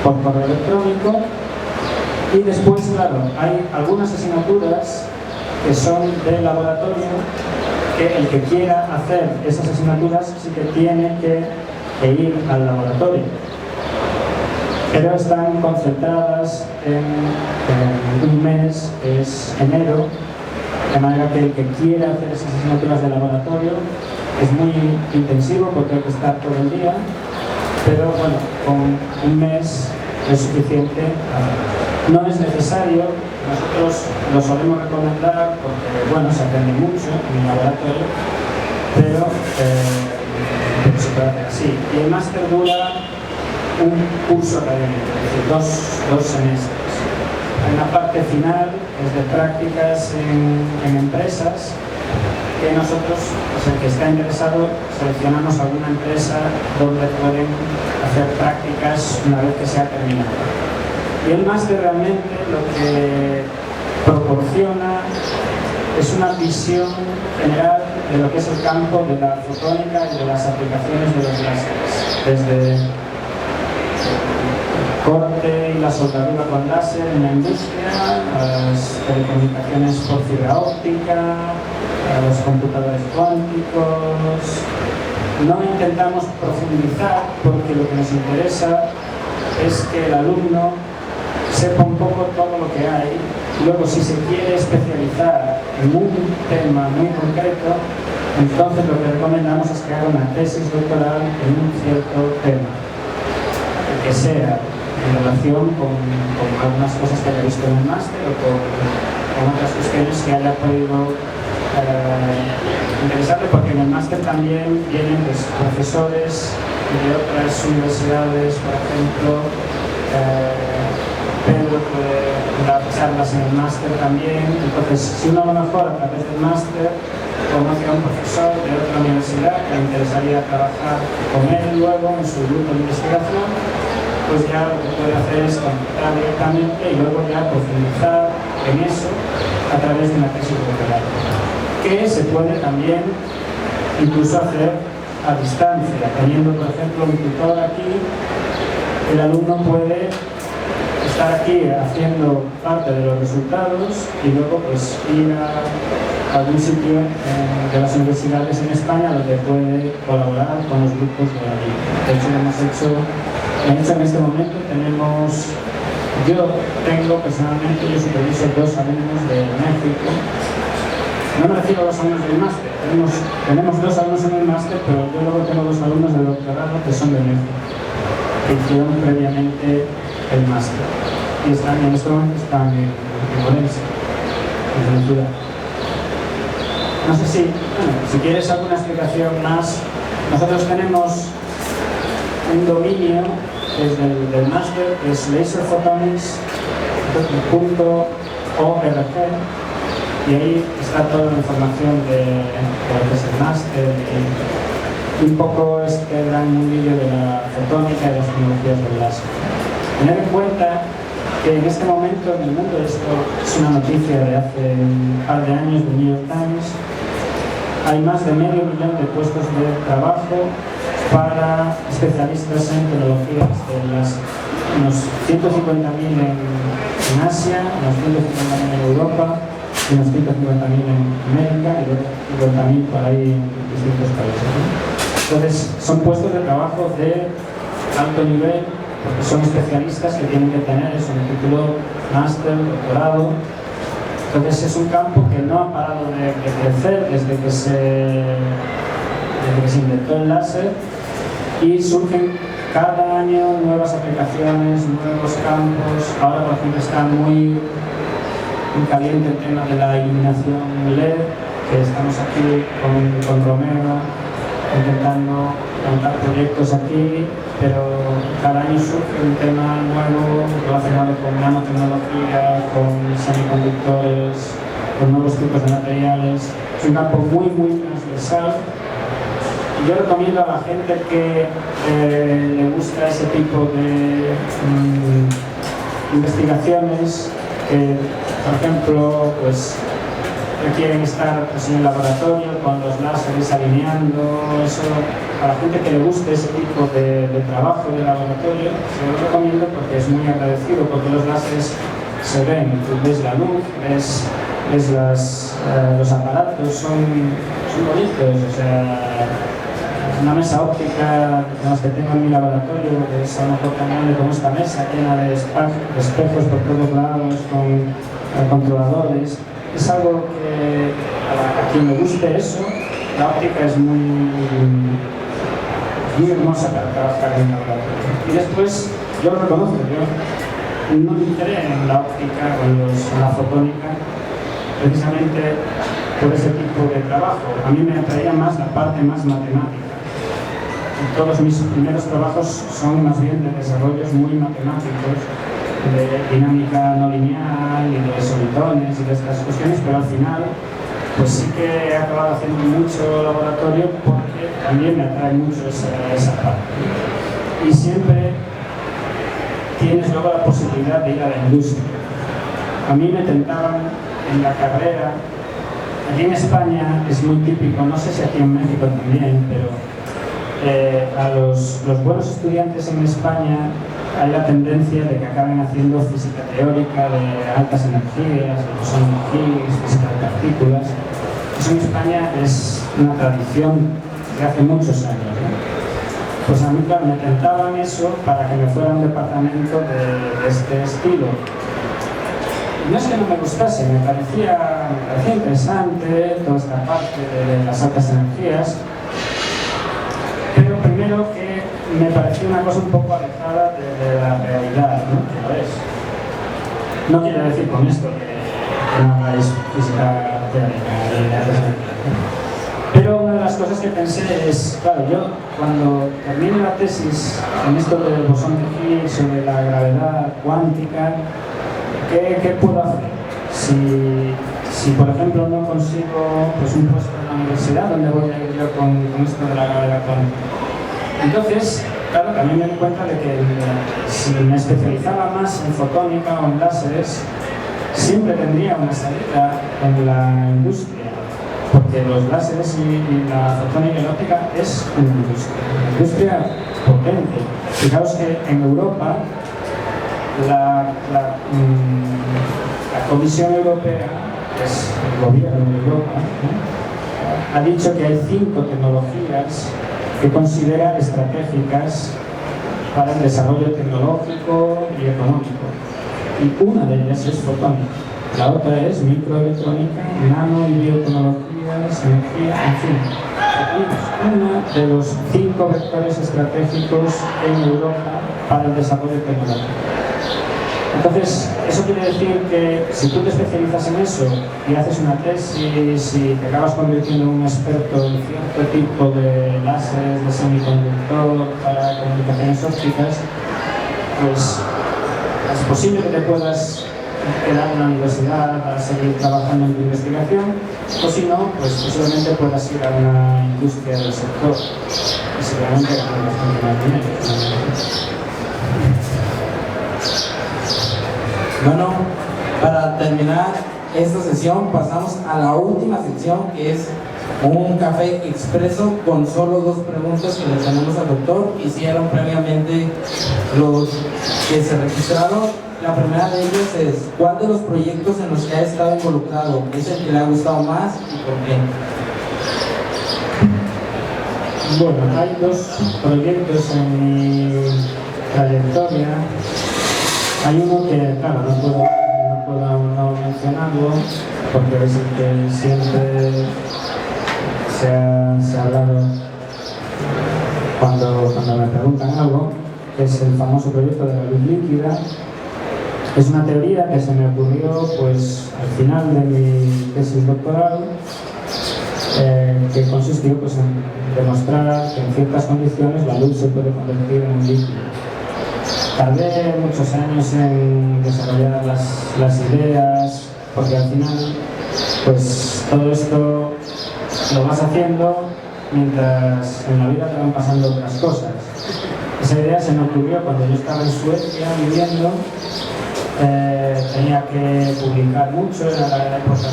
por correo electrónico. Y después, claro, hay algunas asignaturas que son de laboratorio que el que quiera hacer esas asignaturas sí que tiene que ir al laboratorio. Pero están concentradas en un mes, que es enero, de manera que el que quiera hacer esas asignaturas de laboratorio es muy intensivo porque hay que estar todo el día, pero bueno, con un mes es suficiente. No es necesario, nosotros lo solemos recomendar porque, bueno, se aprende mucho en el laboratorio, pero se puede hacer así. Y el máster dura un curso académico, es decir, dos semestres. Hay una parte final, que es de prácticas en empresas, que nosotros, pues el que está interesado, seleccionamos alguna empresa donde pueden hacer prácticas una vez que se ha terminado. Y el máster realmente lo que proporciona es una visión general de lo que es el campo de la fotónica y de las aplicaciones de los láseres, desde el corte y la soldadura con láser en la industria, a las telecomunicaciones por fibra óptica, a los computadores cuánticos. No intentamos profundizar porque lo que nos interesa es que el alumno sepa un poco todo lo que hay. Luego, si se quiere especializar en un tema muy concreto, entonces lo que recomendamos es que haga una tesis doctoral en un cierto tema, que sea en relación con algunas cosas que haya visto en el máster o con otras cuestiones que haya podido interesarle, porque en el máster también vienen pues, profesores de otras universidades, por ejemplo. Pedro puede dar charlas en el máster también. Entonces, si uno a lo mejor a través del máster conoce a un profesor de otra universidad que le interesaría trabajar con él luego en su grupo de investigación, pues ya lo que puede hacer es contactar directamente y luego ya profundizar en eso a través de una tesis doctoral, que se puede también incluso hacer a distancia, teniendo por ejemplo un tutor aquí. El alumno puede estar aquí haciendo parte de los resultados y luego pues ir a algún sitio de las universidades en España donde puede colaborar con los grupos de allí. De hecho, en este momento yo tengo personalmente, yo superviso 2 alumnos de México. No me refiero a los alumnos del máster, tenemos 2 alumnos en el máster, pero yo luego tengo 2 alumnos de doctorado que son de México, que hicieron previamente el máster. Y en este momento están en Valencia, en la ciudad. No sé si quieres alguna explicación más. Nosotros tenemos un dominio que es del máster, que es laserphotonics.org, y ahí está toda la información de lo que es el máster y un poco este gran mundillo de la fotónica y las tecnologías del láser. Tener en cuenta que en este momento en el mundo, esto es una noticia de hace un par de años del New York Times, hay más de 500.000 de puestos de trabajo para especialistas en tecnologías de láser. Unos 150.000 en Asia, unos 150.000 en Europa, y unos 150.000 en América y otros 50.000 por ahí en distintos países, ¿no? Entonces, son puestos de trabajo de alto nivel, porque son especialistas que tienen que tener eso, un título máster, doctorado. Entonces es un campo que no ha parado de crecer desde que se inventó el láser, y surgen cada año nuevas aplicaciones, nuevos campos. Ahora, por ejemplo, está muy caliente el tema de la iluminación LED, que estamos aquí con Romero intentando montar proyectos aquí, pero cada año surge un tema nuevo relacionado con nanotecnología, con semiconductores, con nuevos tipos de materiales. Es un campo muy transversal. Y yo recomiendo a la gente que le gusta ese tipo de investigaciones, que por ejemplo pues quieren estar pues, en el laboratorio con los láseres alineando, eso, a la gente que le guste ese tipo de trabajo de laboratorio, se lo recomiendo porque es muy agradecido, porque los láseres se ven, tú ves la luz, ves los aparatos, son bonitos, o sea, una mesa óptica que tengo en mi laboratorio, que es a lo mejor tan grande como esta mesa, llena de espejos por todos lados, con controladores. Es algo que a quien le guste eso, la óptica es muy hermosa para trabajar en el laboratorio. Y después, yo lo reconozco, yo no me entré en la óptica o en la fotónica precisamente por ese tipo de trabajo. A mí me atraía más la parte más matemática. Todos mis primeros trabajos son más bien de desarrollos muy matemáticos, de dinámica no lineal y de solitones y de estas cuestiones, pero al final pues sí que he acabado haciendo mucho laboratorio porque también me atrae mucho esa parte. Y siempre tienes luego la posibilidad de ir a la industria. A mí me tentaban en la carrera, aquí en España es muy típico, no sé si aquí en México también, pero a los buenos estudiantes en España hay la tendencia de que acaben haciendo física teórica de altas energías, de bosón de Higgs, física de partículas. Eso en España es una tradición de hace muchos años, ¿no? Pues a mí, claro, me tentaban eso para que me fuera a un departamento de este estilo. No es que no me gustase, me parecía interesante toda esta parte de las altas energías, pero primero que me parecía una cosa un poco alejada de la realidad, ¿no? Que lo es. No quiero decir con esto que no hagáis física teórica de altas energías, ¿no? Pero una de las cosas que pensé es, claro, yo cuando termine la tesis en esto del bosón de Higgs o de la gravedad cuántica, ¿Qué puedo hacer? Si por ejemplo no consigo pues, un puesto en la universidad, ¿dónde voy a ir yo con esto de la gravedad cuántica? Entonces, claro, también me di cuenta de que si me especializaba más en fotónica o en láseres, siempre tendría una salida en la industria, porque los láseres y la fotónica y la óptica es una industria potente. Fijaos que en Europa la Comisión Europea, que es el gobierno de Europa, ¿no?, ha dicho que hay 5 tecnologías que considera estratégicas para el desarrollo tecnológico y económico. Y una de ellas es fotónica, la otra es microelectrónica, nano y biotecnologías, energía, en fin. Es uno de los 5 vectores estratégicos en Europa para el desarrollo tecnológico. Entonces, eso quiere decir que si tú te especializas en eso y haces una tesis y te acabas convirtiendo en un experto en cierto tipo de láseres, de semiconductor para comunicaciones ópticas, pues es posible que te puedas quedar en la universidad para seguir trabajando en tu investigación, o si no, pues posiblemente puedas ir a una industria del sector y seguramente ganar bastante más dinero. Bueno, para terminar esta sesión pasamos a la última sección, que es un café expreso con solo 2 preguntas que le tenemos al doctor. Hicieron previamente los que se registraron. La primera de ellos es: ¿cuál de los proyectos en los que ha estado involucrado es el que le ha gustado más y por qué? Bueno, hay 2 proyectos en mi trayectoria. Hay uno que, claro, no puedo no mencionarlo, porque es el que siempre se ha hablado cuando me preguntan algo, que es el famoso proyecto de la luz líquida. Es una teoría que se me ocurrió pues, al final de mi tesis doctoral, que consistió pues, en demostrar que en ciertas condiciones la luz se puede convertir en un líquido. Tardé muchos años en desarrollar las ideas, porque al final pues todo esto lo vas haciendo mientras en la vida te van pasando otras cosas. Esa idea se me ocurrió cuando yo estaba en Suecia viviendo. Tenía que publicar mucho, era la época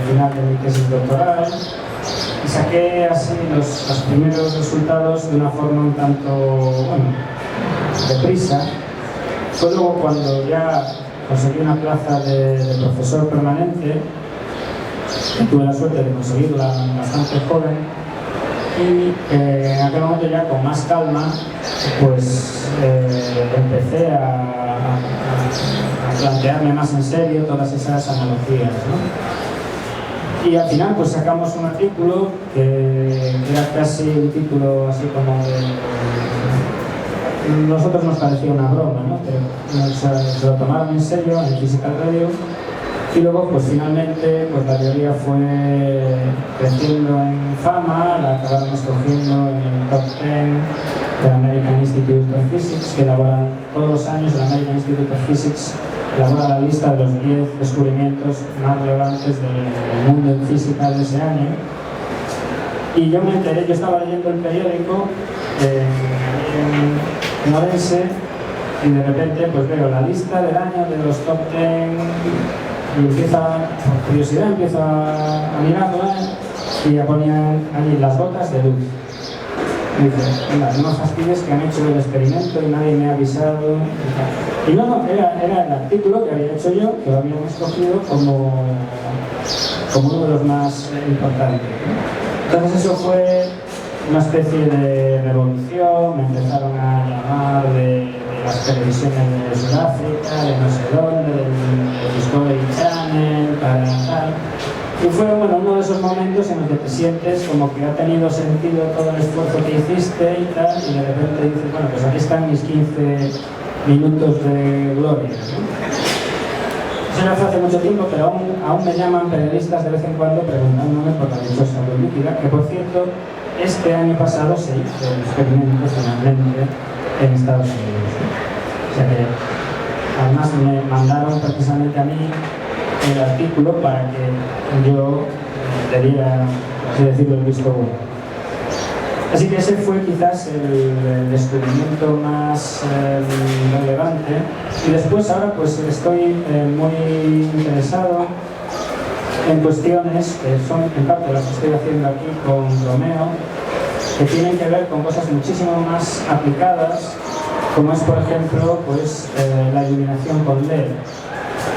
final de mi tesis doctoral, y saqué así los primeros resultados de una forma un tanto, bueno, deprisa. Fue luego cuando ya conseguí una plaza de profesor permanente, y tuve la suerte de conseguirla bastante joven, y en aquel momento ya con más calma pues empecé a plantearme más en serio todas esas analogías, ¿no? Y al final pues sacamos un artículo que era casi un título así como de... Nosotros nos parecía una broma, ¿no? Pero se lo tomaron en serio en Physical Radio, y luego pues finalmente pues la teoría fue creciendo en fama, la acabaron escogiendo en el top 10 del American Institute of Physics, que elaboran todos los años. El American Institute of Physics elabora la lista de los 10 descubrimientos más relevantes del mundo en física de ese año. Y yo me enteré, yo estaba leyendo el periódico en Orense, y de repente pues veo la lista del año de los top 10 y por curiosidad empiezo a mirarla, y ya ponían allí las gotas de luz. Y dice, venga, no me fastidies que han hecho el experimento y nadie me ha avisado. Y no, era el artículo que había hecho yo, que lo habían escogido como uno de los más importantes, ¿no? Entonces eso fue una especie de revolución. Me empezaron a llamar de las televisiones de Sudáfrica, de no sé dónde, del Discovery Channel, para tal. Y fue uno de esos momentos en los que te sientes como que ha tenido sentido todo el esfuerzo que hiciste y tal, y de repente dices, bueno, pues aquí están mis 15 minutos de gloria, ¿no? Eso no fue hace mucho tiempo, pero aún me llaman periodistas de vez en cuando preguntándome por la dichosa luz líquida, que por cierto, este año pasado se hizo el experimento finalmente en Estados Unidos. O sea que Además me mandaron precisamente a mí el artículo para que yo le diera, así decirlo, el visto bueno. Así que ese fue quizás el descubrimiento más relevante. Y después ahora pues estoy muy interesado en cuestiones que son en parte las que estoy haciendo aquí con Romeo, que tienen que ver con cosas muchísimo más aplicadas, como es por ejemplo pues, la iluminación con LED.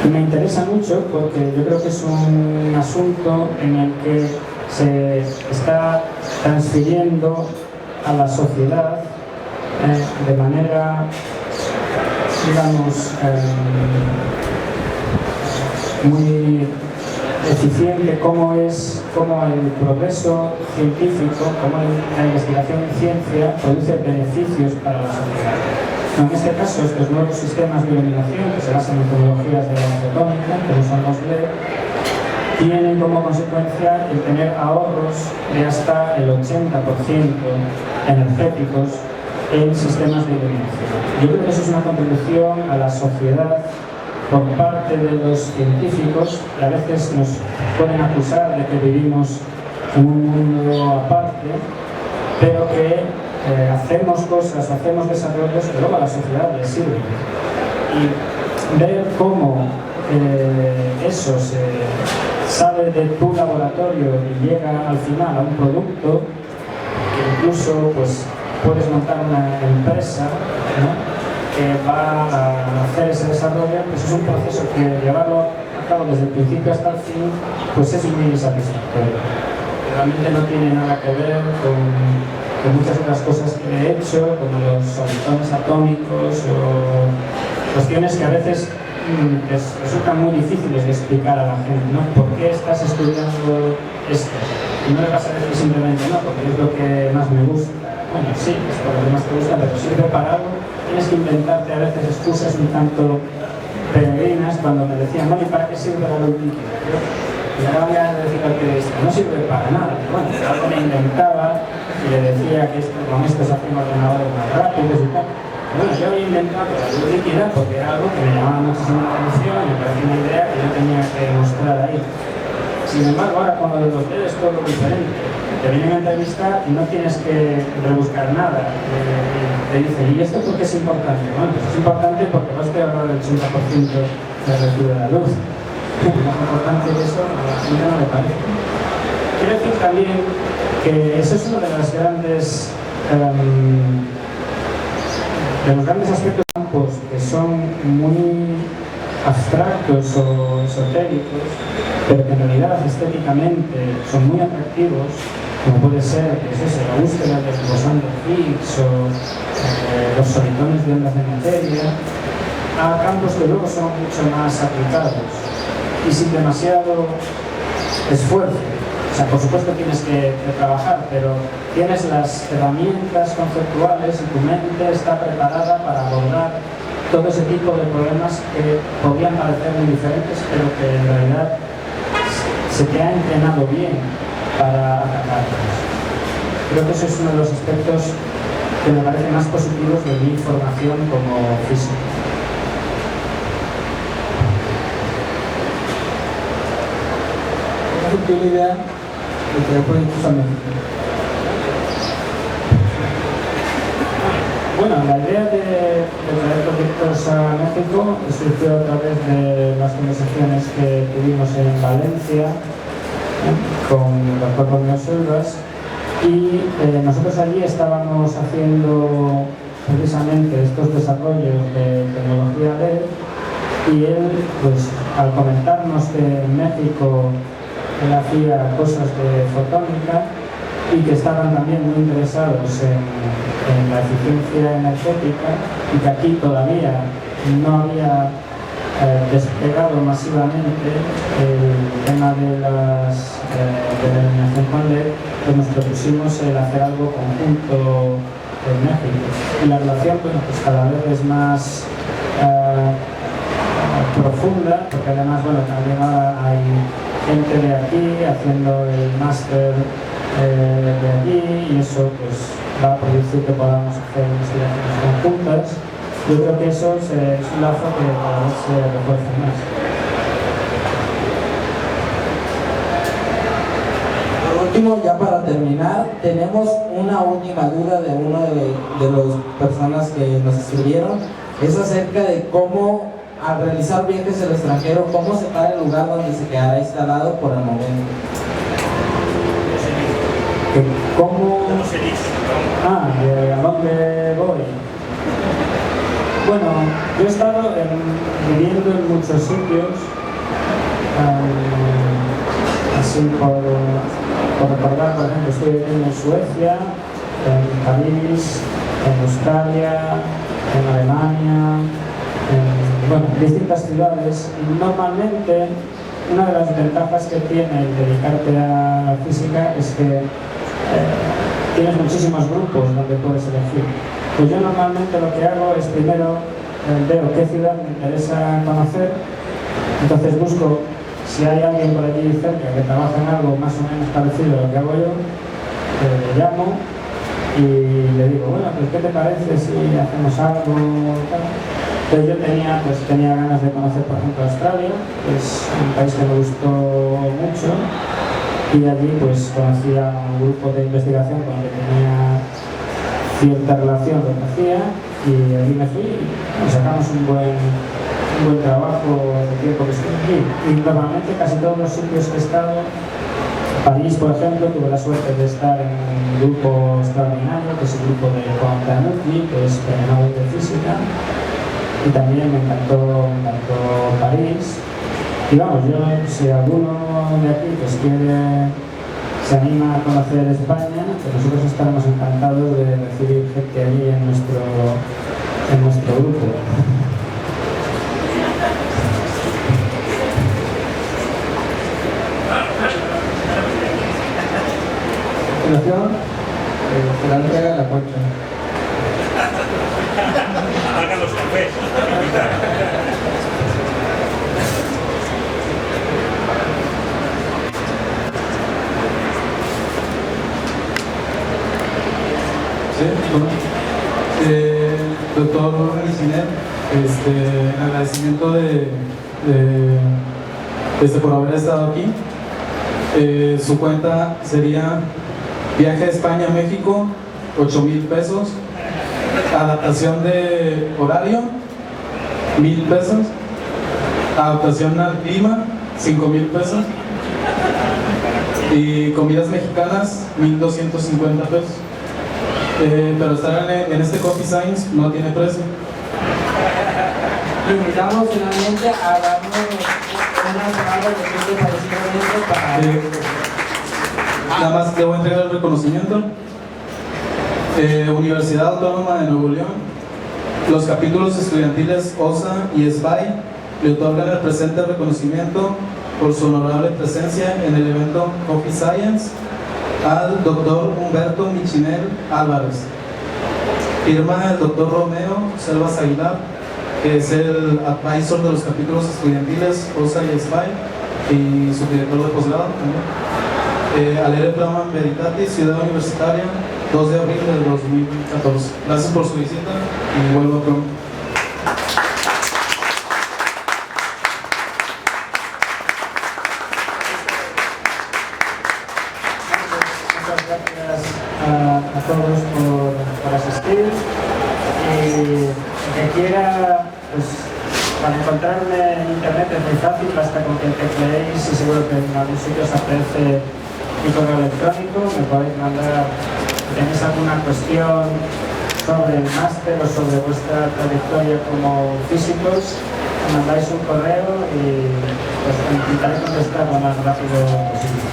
Y me interesa mucho porque yo creo que es un asunto en el que se está transfiriendo a la sociedad de manera, digamos, muy eficiente, como el progreso científico, como la investigación en ciencia produce beneficios para la sociedad. En este caso, estos nuevos sistemas de iluminación que se basan en tecnologías de la fotónica, como son los LED, tienen como consecuencia el tener ahorros de hasta el 80% energéticos en sistemas de iluminación. Yo creo que eso es una contribución a la sociedad por parte de los científicos, que a veces nos pueden acusar de que vivimos en un mundo aparte, pero que hacemos cosas, hacemos desarrollos que luego a la sociedad les sirven. Y ver cómo eso se sale de tu laboratorio y llega al final a un producto, que incluso pues, puedes montar una empresa, ¿no?, que va a hacer ese desarrollo, pues es un proceso que llevarlo a cabo desde el principio hasta el fin, pues es muy satisfactorio. Realmente no tiene nada que ver con muchas de las cosas que he hecho, como los solitones atómicos o cuestiones que a veces resultan muy difíciles de explicar a la gente, ¿no? ¿Por qué estás estudiando esto? Y no le vas a decir simplemente no, porque es lo que más me gusta. Bueno, sí, es por lo que más te gusta, pero sirve para algo. Tienes que inventarte a veces excusas un tanto peregrinas cuando me decían, bueno, ¿y para qué sirve la luz líquida? Y ahora voy a decir al periodista, no sirve para nada. Bueno, algo me inventaba y le decía que con esto se hacen ordenadores más rápidos y tal. Bueno, yo había inventado la luz líquida porque era algo que me llamaba muchísimo la atención y me parecía una idea que yo tenía que mostrar ahí. Sin embargo, ahora con lo de los LED es todo diferente. Te vienen a entrevistar y no tienes que rebuscar nada. Te dicen, ¿y esto por qué es importante? Bueno, pues es importante porque vas a ahorrar el 80% del recibo de la luz. Más importante que eso, a la gente no le parece. Quiero decir también que eso es uno de los grandes aspectos campos que son muy abstractos o esotéricos, pero que en realidad estéticamente son muy atractivos, como puede ser la búsqueda de los bosón de Higgs o los solitones de ondas de materia, a campos que luego son mucho más aplicados y sin demasiado esfuerzo. O sea, por supuesto tienes que trabajar, pero tienes las herramientas conceptuales y tu mente está preparada para abordar todo ese tipo de problemas que podrían parecer muy diferentes, pero que en realidad se te ha entrenado bien para atacarlos. Creo que eso es uno de los aspectos que me parecen más positivos de mi formación como físico. ¿Cómo surgió la idea de crear proyectos a México? Bueno, la idea de traer proyectos a México surgió a través de las conversaciones que tuvimos en Valencia con el doctor Romeo Selvas y nosotros allí estábamos haciendo precisamente estos desarrollos de tecnología LED y él, pues, al comentarnos que en México él hacía cosas de fotónica y que estaban también muy interesados en la eficiencia energética y que aquí todavía no había despegado masivamente el tema de la iluminación con LED, pues nos propusimos el hacer algo conjunto en México. Y la relación pues cada vez es más profunda, porque además también ahora hay gente de aquí haciendo el máster de allí y eso pues va a producir que podamos hacer investigaciones conjuntas Yo creo que eso es un lazo que cada vez se refuerza más. Por último, ya para terminar, tenemos una última duda de una de las personas que nos escribieron. Es acerca de cómo, al realizar viajes al extranjero, cómo separa el lugar donde se quedará instalado por el momento. ¿Cómo se dice? ¿A dónde voy? Bueno, yo he estado viviendo en muchos sitios, así por recordar, por ejemplo, estoy viviendo en Suecia, en París, en Australia, en Alemania, en distintas ciudades. Y normalmente, una de las ventajas que tiene el dedicarte a la física es que tienes muchísimos grupos donde puedes elegir. Pues yo normalmente lo que hago es primero veo qué ciudad me interesa conocer, entonces busco si hay alguien por allí cerca que trabaja en algo más o menos parecido a lo que hago yo, le llamo y le digo, bueno, pues ¿qué te parece si hacemos algo? Entonces yo tenía ganas de conocer, por ejemplo, Australia, que es un país que me gustó mucho, y allí pues conocí a un grupo de investigación con el que tenía cierta relación con lo que hacía, y allí me fui y sacamos un buen trabajo en el tiempo que estuve aquí. Y normalmente casi todos los sitios que he estado, París por ejemplo, tuve la suerte de estar en un grupo extraordinario, que es el grupo de Contanucci, que es premio Nobel de Física, y también me encantó París. Y vamos, yo, si alguno de aquí pues se anima a conocer España, pues nosotros estaremos encantados de recibir gente allí en nuestro grupo. A continuación, se la entrega a la cuenta. Hagan los cafés. Sí, bueno. Doctor Michiner, en agradecimiento por haber estado aquí. Su cuenta sería viaje a España, México, 8,000 pesos. Adaptación de horario, 1,000 pesos. Adaptación al clima, 5,000 pesos. Y comidas mexicanas, 1,250 pesos. Pero estar en este Coffee Science no tiene precio. Lo invitamos finalmente a darnos unas palabras de agradecimiento para... Nada más le voy a entregar el reconocimiento. Universidad Autónoma de Nuevo León, los capítulos estudiantiles OSA y SBAI le otorgan el presente reconocimiento por su honorable presencia en el evento Coffee Science al doctor Humberto Michinel Álvarez. Firma el doctor Romeo Selvas Aguilar, que es el advisor de los capítulos estudiantiles OSA y SBAI y su director de posgrado también. Alere Plauman Veritatis, Ciudad Universitaria, 2 de abril del 2014. Gracias por su visita y vuelvo pronto. Muchas gracias a todos por asistir, y el que quiera, pues para encontrarme en internet es muy fácil, basta con que tecleéis y seguro que en algún sitio os aparece mi correo electrónico. Me podéis mandar, si tenéis alguna cuestión sobre el máster o sobre vuestra trayectoria como físicos, me mandáis un correo y pues intentaré contestar lo más rápido posible.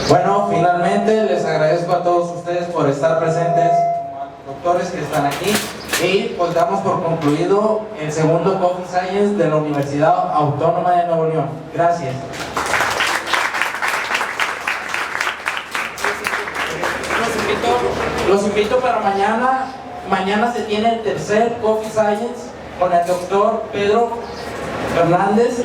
Bueno, finalmente les agradezco a todos ustedes por estar presentes, como a los doctores que están aquí, y pues damos por concluido el segundo Coffee Science de la Universidad Autónoma de Nuevo León. Gracias. Los invito para mañana. Mañana se tiene el tercer Coffee Science con el doctor Pedro Fernández.